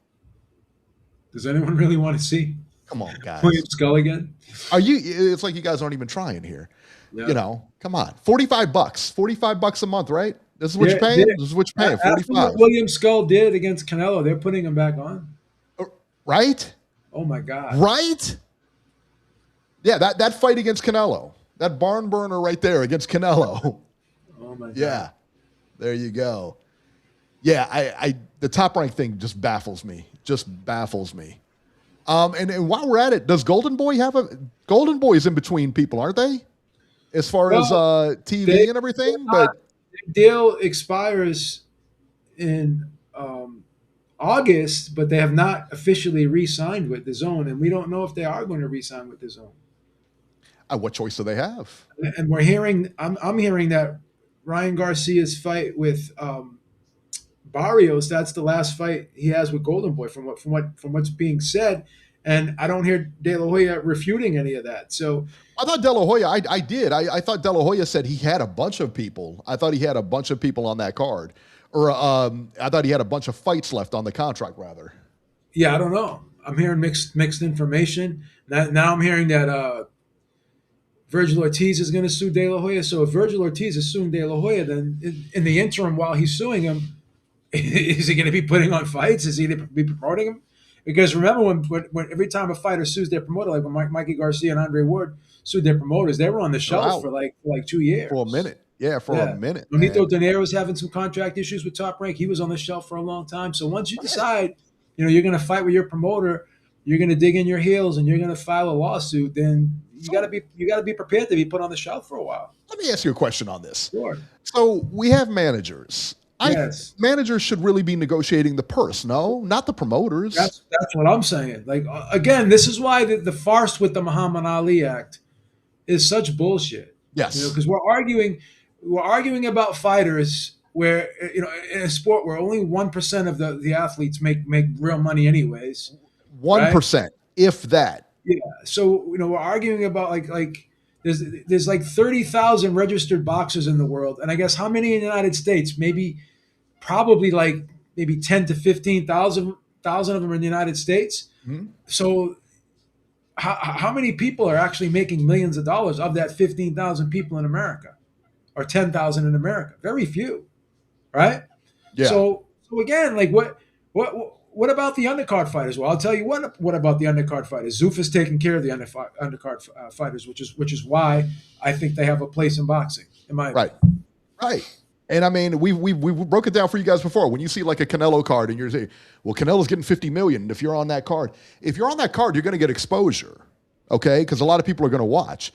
Does anyone really want to see? Come on, guys. William Skull again? It's like you guys aren't even trying here. Yeah. You know, come on. $45. $45 a month, right? This is what you're paying? This is what you're paying, 45. What William Skull did against Canelo, they're putting him back on. Right? Oh my God. Right? Yeah, that fight against Canelo. That barn burner right there against Canelo. Oh my God. Yeah. There you go. Yeah, I the Top Rank thing just baffles me. Just baffles me. And while we're at it, does Golden Boy have Golden Boy is in between people, aren't they? As far as TV and everything, but the deal expires in August, but they have not officially re-signed with DAZN, and we don't know if they are going to re-sign with DAZN. What choice do they have? And we're hearing, I'm hearing that Ryan Garcia's fight with Barrios, that's the last fight he has with Golden Boy, from what's being said, and I don't hear De La Hoya refuting any of that. So I thought De La Hoya, I thought De La Hoya said he had a bunch of people. I thought he had a bunch of people on that card. Or I thought he had a bunch of fights left on the contract, rather. Yeah, I don't know. I'm hearing mixed information. Now I'm hearing that Virgil Ortiz is going to sue De La Hoya. So if Virgil Ortiz is suing De La Hoya, then in the interim while he's suing him, is he going to be putting on fights? Is he going to be promoting him? Because remember when every time a fighter sues their promoter, like when Mikey Garcia and Andre Ward sued their promoters, they were on the shelf for like 2 years. For a minute. Yeah, for a minute. Nonito Donaire was having some contract issues with Top Rank. He was on the shelf for a long time. So once you decide, you're going to fight with your promoter, you're going to dig in your heels, and you're going to file a lawsuit, then you got to be prepared to be put on the shelf for a while. Let me ask you a question on this. Sure. So we have managers. Yes. Managers should really be negotiating the purse, no? Not the promoters. That's what I'm saying. Like, again, this is why the farce with the Muhammad Ali Act is such bullshit. Yes. Because we're arguing about fighters where, in a sport where only 1% of the athletes make real money anyways. 1%, right? If that. Yeah. So we're arguing about like there's like 30,000 registered boxers in the world, and I guess how many in the United States? Probably maybe 10 to 15,000 of them are in the United States. Mm-hmm. So how many people are actually making millions of dollars of that 15,000 people in America, or 10,000 in America? Very few, right? Yeah. So again, like what about the undercard fighters? Well, I'll tell you what about the undercard fighters. Zuffa's taking care of the undercard fighters, which is why I think they have a place in boxing, in my opinion. Right. And I mean, we broke it down for you guys before. When you see like a Canelo card and you're saying, well, Canelo's getting 50 million if you're on that card. If you're on that card, you're going to get exposure, okay? Because a lot of people are going to watch.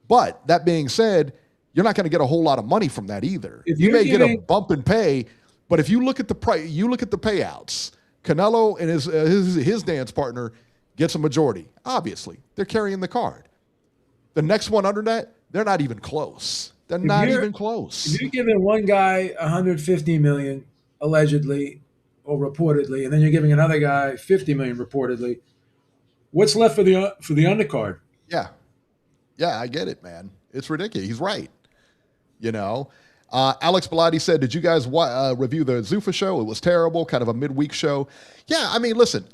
But that being said, you're not going to get a whole lot of money from that either. You may get a bump in pay, but if you look at the payouts, Canelo and his dance partner gets a majority. Obviously, they're carrying the card. The next one under that, they're not even close. They're not even close. If you're giving one guy 150 million allegedly or reportedly, and then you're giving another guy 50 million reportedly, what's left for the undercard? Yeah, I get it, man. It's ridiculous. He's right. Alex Bellotti said, did you guys review the Zuffa show? It was terrible, kind of a midweek show. Yeah, I mean, listen,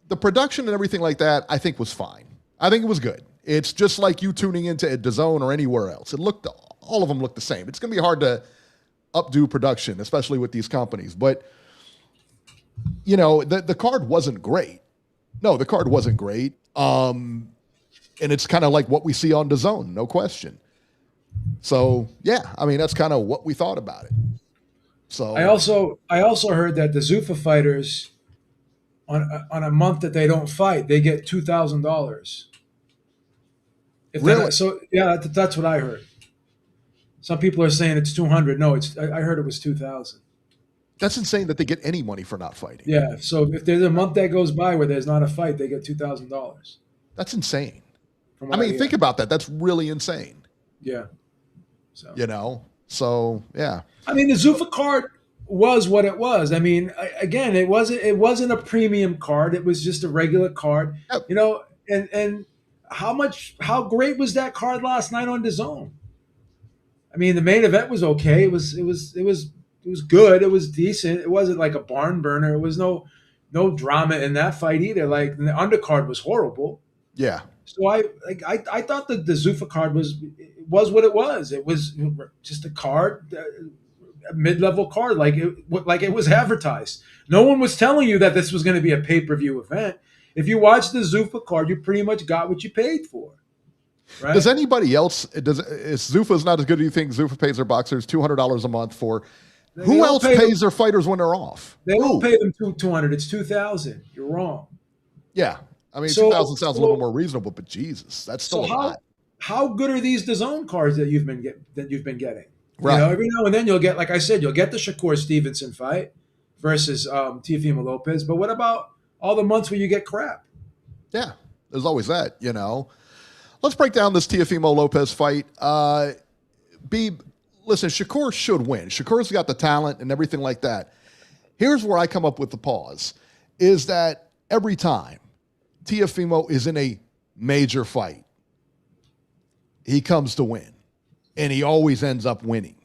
the production and everything like that, I think was fine. I think it was good. It's just like you tuning into DAZN or anywhere else. All of them look the same. It's going to be hard to updo production, especially with these companies. But, the card wasn't great. No, the card wasn't great. And it's kind of like what we see on DAZN, no question. So, yeah, I mean, that's kind of what we thought about it. So I also heard that the Zuffa fighters, on a month that they don't fight, they get $2,000. Really? That's what I heard. Some people are saying it's 200. No, I heard it was 2,000. That's insane that they get any money for not fighting. Yeah. So if there's a month that goes by where there's not a fight, they get $2,000. That's insane. I mean, think about that. That's really insane. Yeah. So yeah. I mean, the Zuffa card was what it was. I mean, again, it wasn't a premium card. It was just a regular card. Yep. And how great was that card last night on DAZN? I mean, the main event was okay. It was good. It was decent. It wasn't like a barn burner. It was no drama in that fight either. Like, the undercard was horrible. Yeah. So I thought that the Zuffa card was what it was. It was just a card, a mid-level card, like it was advertised. No one was telling you that this was going to be a pay-per-view event. If you watched the Zuffa card, you pretty much got what you paid for. Right? Does anybody else? Is Zuffa's not as good as you think? Zuffa pays their boxers $200 a month for. Who else pays their fighters when they're off? They don't pay them $200. It's $2,000. You're wrong. Yeah, I mean, 2,000 sounds a little more reasonable, but Jesus, that's still a lot. How good are these DAZN cards that you've been getting? Right. Every now and then you'll get, like I said, you'll get the Shakur Stevenson fight versus Teofimo Lopez. But what about all the months where you get crap? Yeah, there's always that. Let's break down this Teofimo Lopez fight. Listen, Shakur should win. Shakur's got the talent and everything like that. Here's where I come up with the pause, is that every time Teofimo is in a major fight, he comes to win, and he always ends up winning,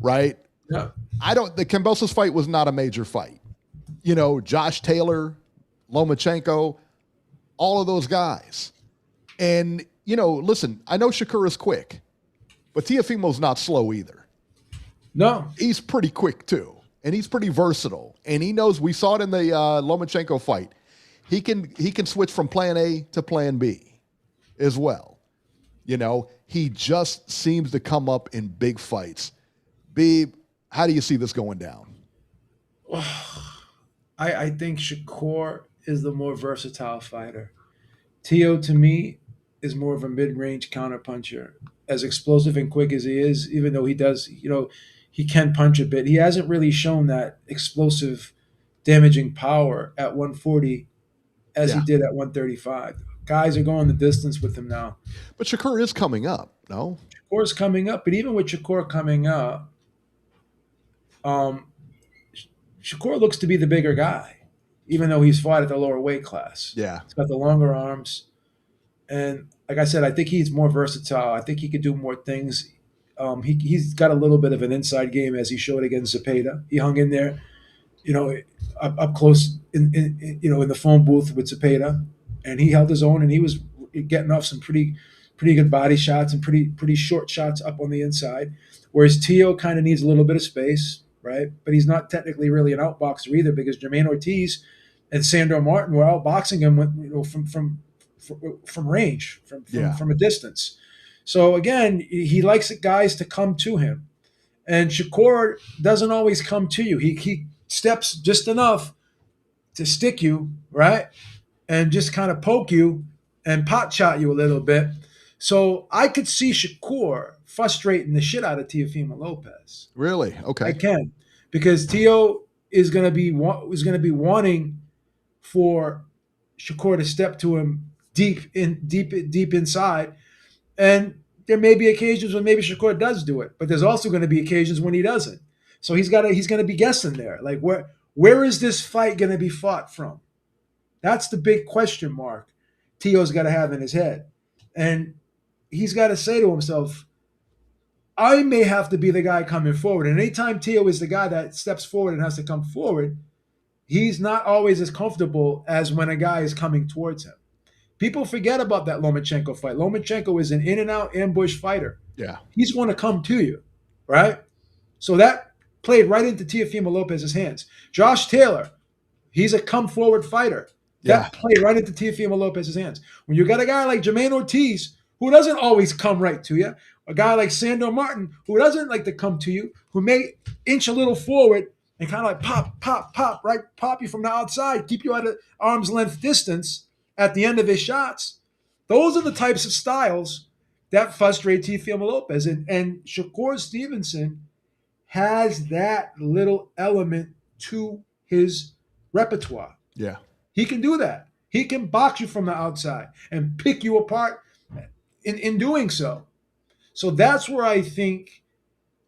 right? Yeah. The Kambosos fight was not a major fight. Josh Taylor, Lomachenko, all of those guys. And, listen, I know Shakur is quick, but Teofimo's not slow either. No. He's pretty quick too, and he's pretty versatile. And he knows, we saw it in the Lomachenko fight, he can switch from plan A to plan B as well. He just seems to come up in big fights. Beeb, how do you see this going down? I think Shakur is the more versatile fighter. Teo, to me, is more of a mid-range counterpuncher. As explosive and quick as he is, even though he does, he can punch a bit. He hasn't really shown that explosive, damaging power at 140 as he did at 135. Guys are going the distance with him now. But Shakur is coming up, no? Shakur's coming up, but even with Shakur coming up, Shakur looks to be the bigger guy. even though he's fought at the lower weight class. Yeah. He's got the longer arms. And like I said, I think he's more versatile. I think he could do more things. He's got a little bit of an inside game, as he showed against Zepeda. He hung in there, up close in the phone booth with Zepeda, and he held his own, and he was getting off some pretty good body shots and pretty short shots up on the inside. Whereas Teo kind of needs a little bit of space, right? But he's not technically really an outboxer either, because Jermaine Ortiz and Sandor Martin were outboxing him from range, from a distance. So again, he likes guys to come to him, and Shakur doesn't always come to you. He steps just enough to stick you, right, and just kind of poke you and pot shot you a little bit. So I could see Shakur frustrating the shit out of Teofimo Lopez. Really? Okay. I can, because Teo is going to be wanting for Shakur to step to him deep inside, and there may be occasions when maybe Shakur does do it, but there's also going to be occasions when he doesn't. So he's going to be guessing there, like where is this fight going to be fought from? That's the big question mark Teo's got to have in his head, and he's got to say to himself, I may have to be the guy coming forward. And anytime Teo is the guy that steps forward and has to come forward, he's not always as comfortable as when a guy is coming towards him. People forget about that Lomachenko fight. Lomachenko is an in-and-out ambush fighter. Yeah. He's going to come to you, right? So that played right into Teofimo Lopez's hands. Josh Taylor, he's a come-forward fighter. That played right into Teofimo Lopez's hands. When you got a guy like Jermaine Ortiz, who doesn't always come right to you, a guy like Sandor Martin, who doesn't like to come to you, who may inch a little forward and kind of like pop, right? Pop you from the outside, keep you at an arm's length distance at the end of his shots. Those are the types of styles that frustrate Teofimo Lopez. And Shakur Stevenson has that little element to his repertoire. Yeah. He can do that. He can box you from the outside and pick you apart in doing so. So that's where I think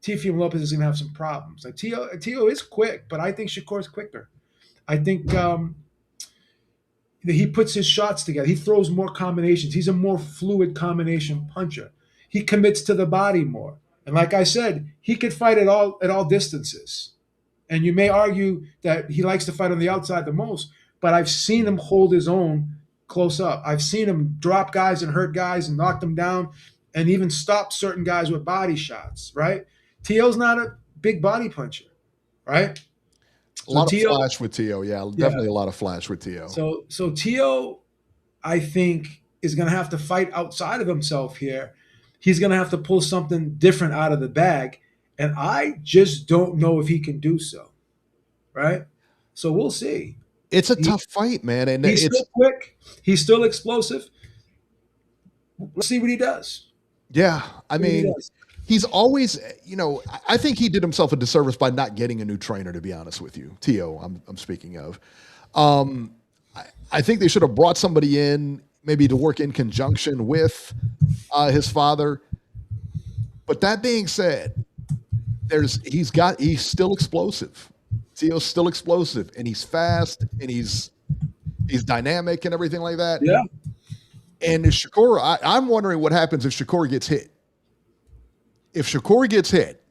Teofimo Lopez is going to have some problems. Like Teo is quick, but I think Shakur is quicker. I think he puts his shots together. He throws more combinations. He's a more fluid combination puncher. He commits to the body more. And like I said, he could fight at all distances. And you may argue that he likes to fight on the outside the most, but I've seen him hold his own close up. I've seen him drop guys and hurt guys and knock them down and even stop certain guys with body shots, right? Teo's not a big body puncher, right? A lot of flash with Teo, definitely a lot of flash with Teo. So Teo, I think, is going to have to fight outside of himself here. He's going to have to pull something different out of the bag, and I just don't know if he can do so, right? So we'll see. It's a tough fight, man. And he's still quick. He's still explosive. Let's see what he does. Yeah, I mean, he's always, I think he did himself a disservice by not getting a new trainer, to be honest with you. Teo, I'm speaking of. I think they should have brought somebody in maybe to work in conjunction with his father. But that being said, he's still explosive. Teo's still explosive, and he's fast, and he's dynamic and everything like that. Yeah. And Shakur, I'm wondering what happens if Shakur gets hit. If Shakur gets hit,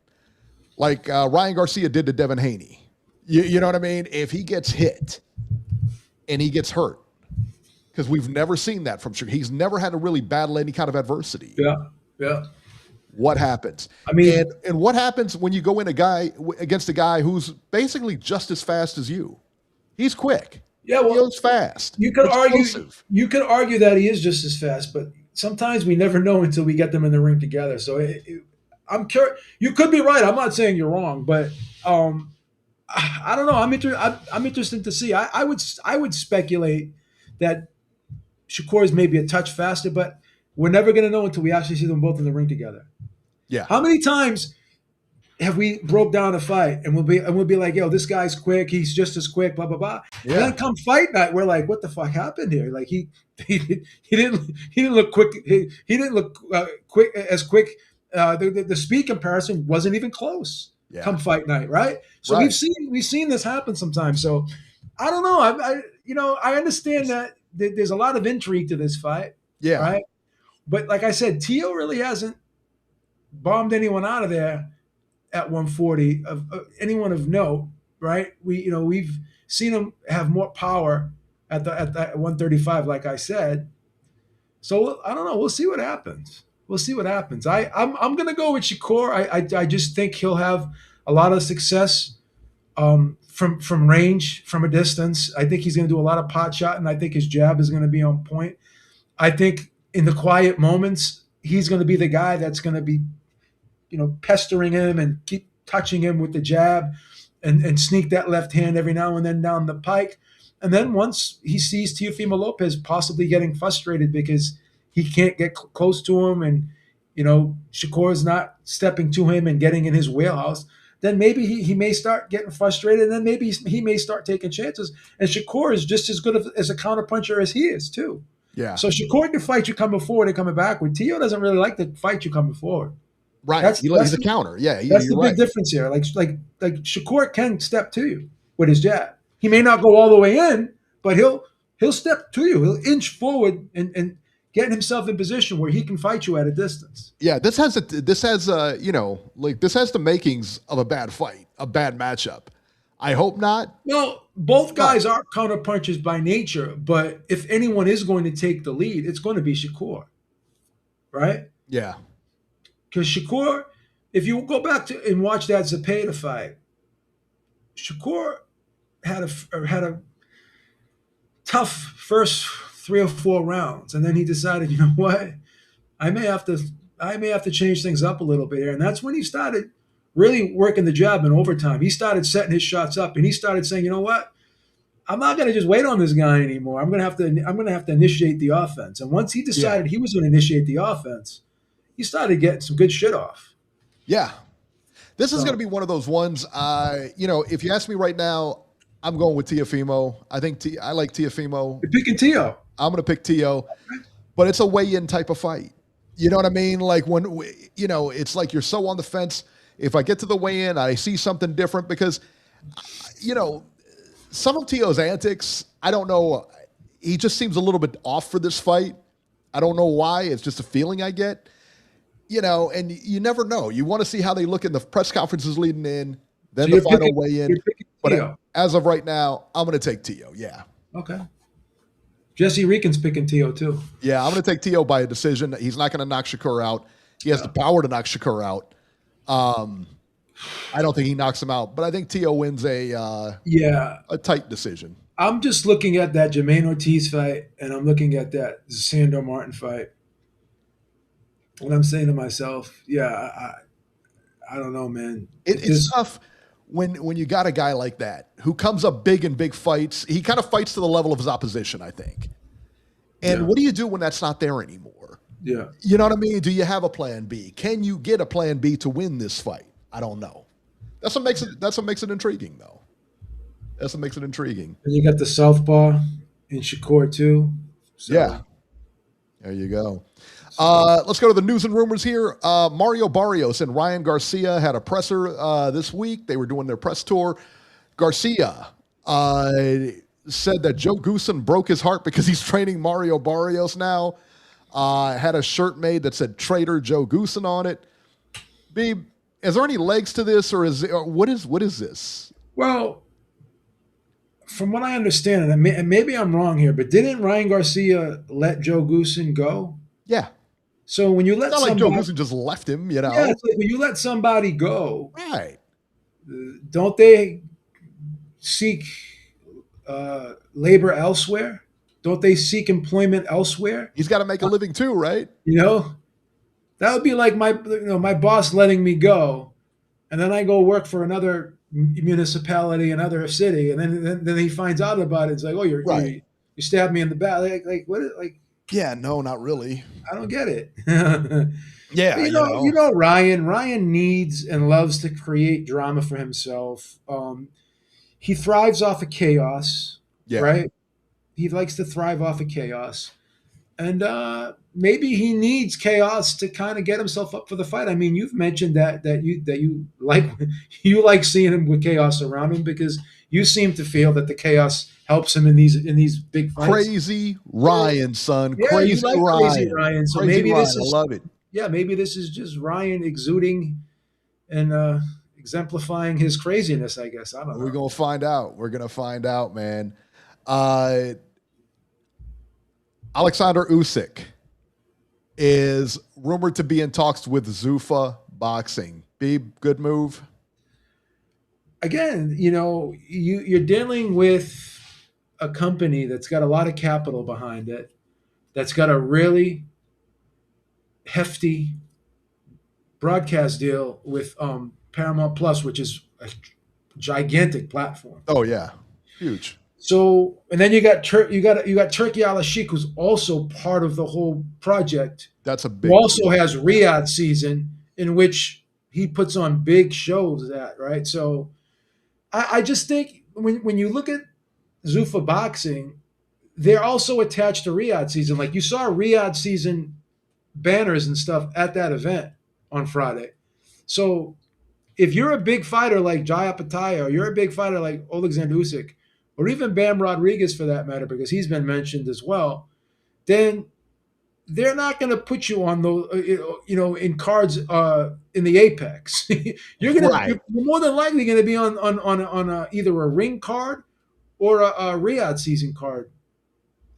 like Ryan Garcia did to Devin Haney, you know what I mean? If he gets hit and he gets hurt, because we've never seen that from Shakur. He's never had to really battle any kind of adversity. Yeah. What happens? I mean, and what happens when you go in against a guy who's basically just as fast as you? He's quick. Yeah, well, he's fast. You could argue that he is just as fast, but sometimes we never know until we get them in the ring together. So I'm curious. You could be right. I'm not saying you're wrong, but I don't know. I'm interested to see. I would speculate that Shakur is maybe a touch faster, but we're never going to know until we actually see them both in the ring together. Yeah. How many times have we broke down a fight and we'll be like, yo, this guy's quick, he's just as quick, blah blah blah. Yeah. And then come fight night, we're like, what the fuck happened here? Like he didn't look quick. He didn't look quick. The speed comparison wasn't even close. Yeah. Come fight night, right? So we've seen this happen sometimes. So I don't know. I understand that there's a lot of intrigue to this fight. Yeah. Right. But like I said, Teo really hasn't bombed anyone out of there at 140 of anyone of note. Right. We've seen him have more power at 135, like I said. So I don't know. We'll see what happens. I'm going to go with Shakur. I just think he'll have a lot of success from range, from a distance. I think he's going to do a lot of pot shot, and I think his jab is going to be on point. I think in the quiet moments, he's going to be the guy that's going to be, pestering him and keep touching him with the jab and sneak that left hand every now and then down the pike. And then once he sees Teofimo Lopez possibly getting frustrated because he can't get close to him and, Shakur is not stepping to him and getting in his wheelhouse, then maybe he may start getting frustrated, and then maybe he may start taking chances. And Shakur is just as good as a counterpuncher as he is, too. Yeah. So Shakur can fight you coming forward and coming backward. Teo doesn't really like to fight you coming forward. Right. He's a counter. Yeah. That's the big difference here. Like Shakur can step to you with his jab. He may not go all the way in, but he'll step to you. He'll inch forward and get himself in position where he can fight you at a distance. Yeah, this has the makings of a bad fight, a bad matchup. I hope not. Well, both guys are counterpunchers by nature, but if anyone is going to take the lead, it's going to be Shakur, right? Yeah. Because Shakur, if you go back to and watch that Zepeda fight, Shakur had a tough first 3 or 4 rounds, and then he decided, you know what, I may have to change things up a little bit here, and that's when he started really working the jab in overtime. He started setting his shots up, and he started saying, you know what, I'm not going to just wait on this guy anymore. I'm going to have to initiate the offense. And once he decided he was going to initiate the offense, he started getting some good shit off. Yeah, this is going to be one of those ones. If you ask me right now, I'm going with Teofimo. I think I like Teofimo. You're picking Teo. I'm going to pick Teo, but it's a weigh-in type of fight. You know what I mean? Like it's like you're so on the fence. If I get to the weigh-in, I see something different because, some of Teo's antics, I don't know. He just seems a little bit off for this fight. I don't know why. It's just a feeling I get. And you never know. You want to see how they look in the press conferences leading in, then the final weigh-in. But as of right now, I'm going to take Teo. Yeah. Okay. Jesse Reekin's picking Teo too. Yeah, I'm going to take Teo by a decision. He's not going to knock Shakur out. He has the power to knock Shakur out. I don't think he knocks him out, but I think Teo wins a tight decision. I'm just looking at that Jermaine Ortiz fight, and I'm looking at that Sandor Martin fight, and I'm saying to myself, I don't know, man. It's tough when you got a guy like that who comes up big in big fights. He kind of fights to the level of his opposition, I think. And what do you do when that's not there anymore? Yeah. You know what I mean? Do you have a plan B? Can you get a plan B to win this fight? I don't know. That's what makes it intriguing, though. That's what makes it intriguing. And you got the southpaw in Shakur too. So. Yeah. There you go. Let's go to the news and rumors here. Mario Barrios and Ryan Garcia had a presser this week. They were doing their press tour. Garcia said that Joe Goosen broke his heart because he's training Mario Barrios now. Had a shirt made that said "Traitor Joe Goosen" on it. Beeb, is there any legs to this, or what is this? Well, from what I understand, and maybe I'm wrong here, but didn't Ryan Garcia let Joe Goosen go? Yeah. So when you let it's not like Joe Goosen just left him, Yeah, it's like when you let somebody go, right? Don't they seek labor elsewhere? Don't they seek employment elsewhere? He's got to make a living too, right? That would be like my boss letting me go, and then I go work for another municipality, another city, and then he finds out about it. It's like, oh, you stabbed me in the back. Like what? Like, yeah, no, not really. I don't get it. Yeah, Ryan needs and loves to create drama for himself. He thrives off of chaos, right? He likes to thrive off of chaos. And maybe he needs chaos to kind of get himself up for the fight. I mean, you've mentioned that you like seeing him with chaos around him because you seem to feel that the chaos helps him in these big fights. Crazy Ryan, son. Yeah, Crazy you like Ryan. Crazy Ryan. So Crazy maybe Ryan. this is, I love it. yeah, maybe this is just Ryan exuding and exemplifying his craziness, I guess. I don't know. We're going to find out. We're going to find out, man. Oleksandr Usyk is rumored to be in talks with Zuffa Boxing. Beeb, good move? Again, you're dealing with a company that's got a lot of capital behind it, that's got a really hefty broadcast deal with Paramount Plus, which is a gigantic platform. Oh yeah, huge. So, and then you got Turki Al-Sheikh, who's also part of the whole project. That's a big. Who also has Riyadh season, in which he puts on big shows. Right. So, I just think when you look at Zuffa Boxing, they're also attached to Riyadh season. Like you saw Riyadh season banners and stuff at that event on Friday. So if you're a big fighter like Jai Apataya, or you're a big fighter like Oleksandr Usyk, or even Bam Rodriguez for that matter, because he's been mentioned as well, then they're not going to put you on those, in cards in the Apex. You're more than likely going to be on either a ring card or a Riyadh season card.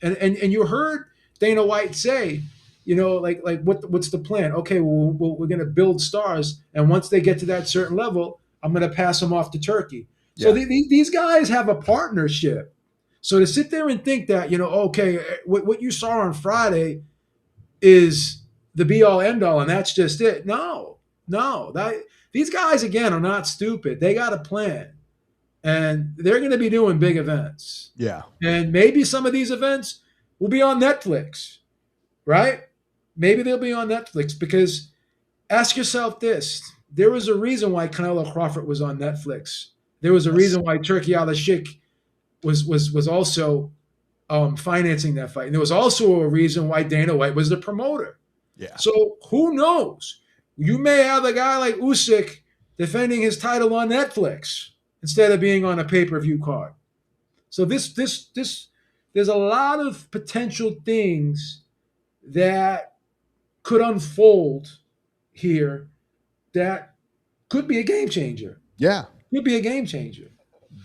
And you heard Dana White say, what's the plan? Okay, well, we're going to build stars, and once they get to that certain level, I'm going to pass them off to Turkey. So these guys have a partnership. So to sit there and think that, okay, what you saw on Friday is the be all end all, and that's just it. No, these guys again are not stupid. They got a plan, and they're going to be doing big events. Yeah, and maybe some of these events will be on Netflix, right? Maybe they'll be on Netflix, because ask yourself this: there was a reason why Canelo Crawford was on Netflix. There was a reason why Turki Al-Sheikh was also financing that fight. And there was also a reason why Dana White was the promoter. Yeah. So who knows? You may have a guy like Usyk defending his title on Netflix instead of being on a pay-per-view card. So there's a lot of potential things that could unfold here that could be a game changer. Yeah. Could be a game changer.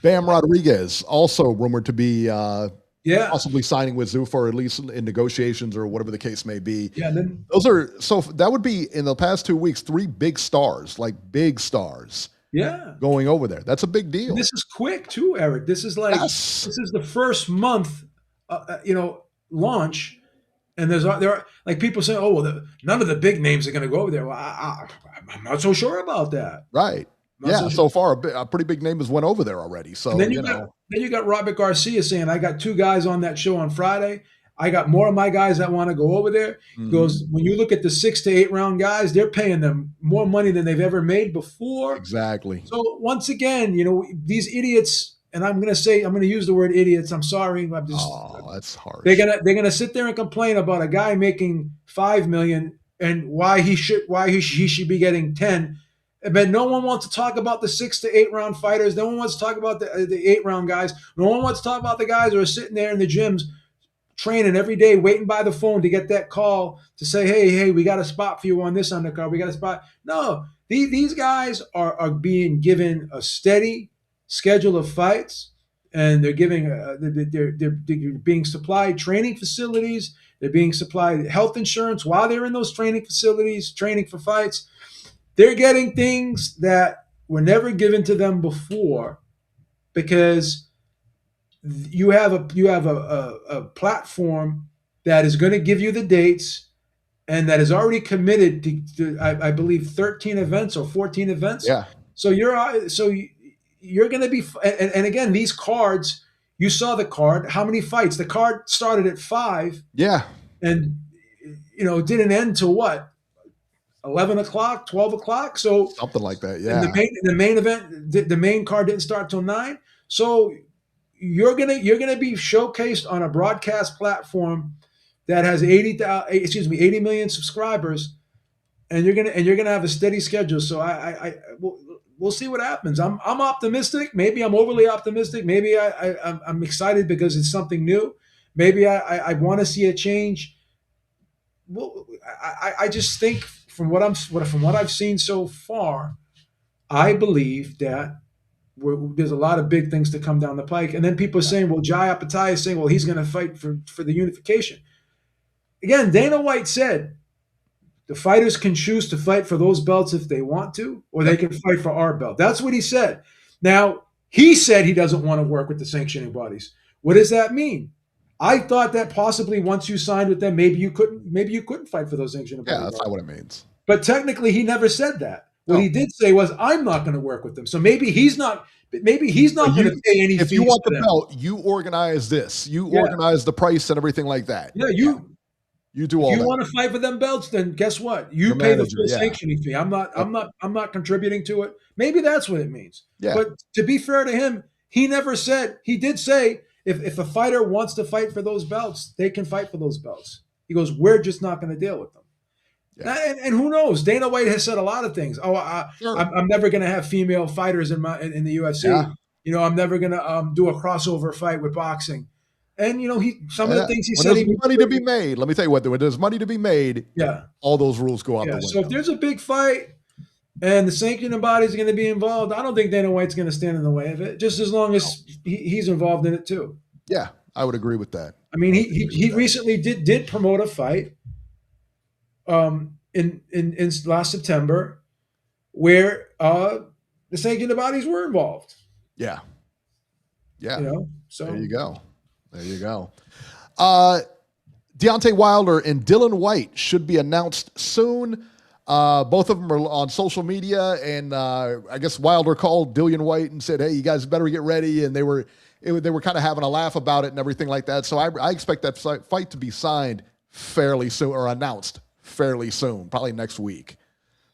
Bam Rodriguez also rumored to be possibly signing with Zuffa, or at least in negotiations, or whatever the case may be. Yeah, that would be, in the past 2 weeks, 3 big stars, going over there. That's a big deal. And this is quick too, Eric. This is this is the first month, launch, and there are like people saying, "Oh, well, none of the big names are going to go over there." Well, I'm not so sure about that. Right. So far a pretty big name has went over there already. So and then you got Robert Garcia saying, "I got 2 guys on that show on Friday. I got more of my guys that want to go over there." He goes, when you look at the 6 to 8 round guys, they're paying them more money than they've ever made before. Exactly. So once again, these idiots, and I'm going to use the word idiots. I'm sorry. That's harsh. They're going to sit there and complain about a guy making $5 million and why he should be getting 10. But no one wants to talk about the 6 to 8 round fighters. No one wants to talk about the 8 round guys. No one wants to talk about the guys who are sitting there in the gyms training every day, waiting by the phone to get that call to say, hey, we got a spot for you on this undercard. We got a spot. No, these guys are being given a steady schedule of fights, and they're being supplied training facilities. They're being supplied health insurance while they're in those training facilities, training for fights. They're getting things that were never given to them before, because you have a platform that is going to give you the dates, and that is already committed to I believe 13 events or 14 events. Yeah. So you're going to be, and again, these cards, you saw the card. How many fights? The card started at 5. Yeah. And it didn't end till what? 11 o'clock, 12 o'clock. So something like that. Yeah. The main event, the main card didn't start till 9. So you're gonna be showcased on a broadcast platform that has 80 million subscribers, and you're gonna have a steady schedule. So we'll see what happens. I'm optimistic. Maybe I'm overly optimistic. Maybe I'm excited because it's something new. Maybe I want to see a change. Well, I just think from what I've seen so far, I believe that there's a lot of big things to come down the pike. And then people are saying, well, Jai Apataya is saying, well, he's going to fight for the unification. Again, Dana White said the fighters can choose to fight for those belts if they want to, or they can fight for our belt. That's what he said. Now, he said he doesn't want to work with the sanctioning bodies. What does that mean? I thought that possibly once you signed with them, maybe you couldn't fight for those sanctioning bodies. Yeah, that's not what it means. But technically, he never said that. What he did say was, "I'm not going to work with them." So maybe he's not. Maybe he's not going to pay any. If you want the belt, you organize this. You organize the price and everything like that. Yeah, you do all that. If you want to fight for them belts, then guess what? You pay the full sanctioning fee. I'm not contributing to it. Maybe that's what it means. Yeah. But to be fair to him, he never said. He did say if a fighter wants to fight for those belts, they can fight for those belts. He goes, we're just not going to deal with them. Yeah. And who knows? Dana White has said a lot of things. Sure. I'm never going to have female fighters in the UFC. Yeah. I'm never going to do a crossover fight with boxing. And some of the things he said. There's money to be made. Let me tell you what. When there's money to be made, all those rules go out the window. So if there's a big fight and the sanctioning bodies are going to be involved, I don't think Dana White's going to stand in the way of it. Just as long as he's involved in it too. Yeah, I would agree with that. I mean, he recently did promote a fight. In last September, where the sanctioning bodies were involved. Yeah. So there you go. Deontay Wilder and Dylan White should be announced soon. Both of them are on social media, and I guess Wilder called Dillian White and said, "Hey, you guys better get ready." And they were kind of having a laugh about it and everything like that. So I expect that fight to be signed fairly soon, or announced fairly soon, probably next week.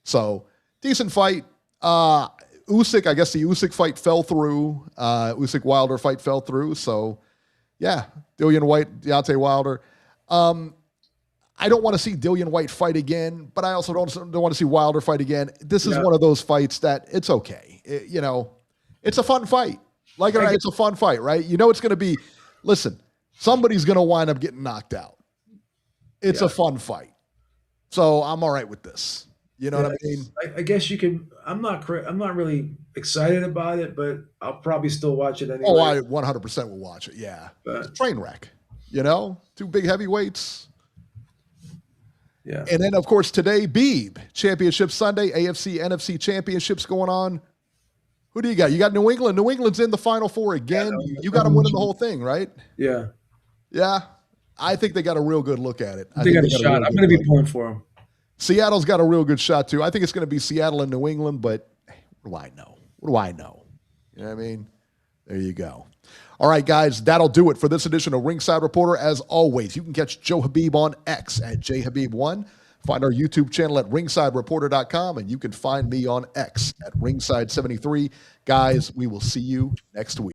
So decent fight. Usyk, I guess the Usyk fight fell through. Usyk Wilder fight fell through. So yeah, Dillian White, Deontay Wilder. I don't want to see Dillian White fight again, but I also don't want to see Wilder fight again. This is one of those fights that it's okay. It's a fun fight. Like it, it's a fun fight, right? It's going to be, listen, somebody's going to wind up getting knocked out. It's a fun fight. So I'm all right with this. You know what I mean? I guess you can. I'm not really excited about it, but I'll probably still watch it anyway. Oh, I 100% will watch it. Yeah, it's a train wreck. Two big heavyweights. Yeah. And then of course today, Beeb Championship Sunday, AFC NFC Championships going on. Who do you got? You got New England. New England's in the Final Four again. You got them winning the whole thing, right? Yeah. Yeah. I think they got a real good look at it. They got a shot. I'm going to be pulling for them. Seattle's got a real good shot, too. I think it's going to be Seattle and New England, but what do I know? You know what I mean? There you go. All right, guys, that'll do it for this edition of Ringside Reporter. As always, you can catch Joe Habib on X at jhabib1. Find our YouTube channel at ringsidereporter.com, and you can find me on X at ringside73. Guys, we will see you next week.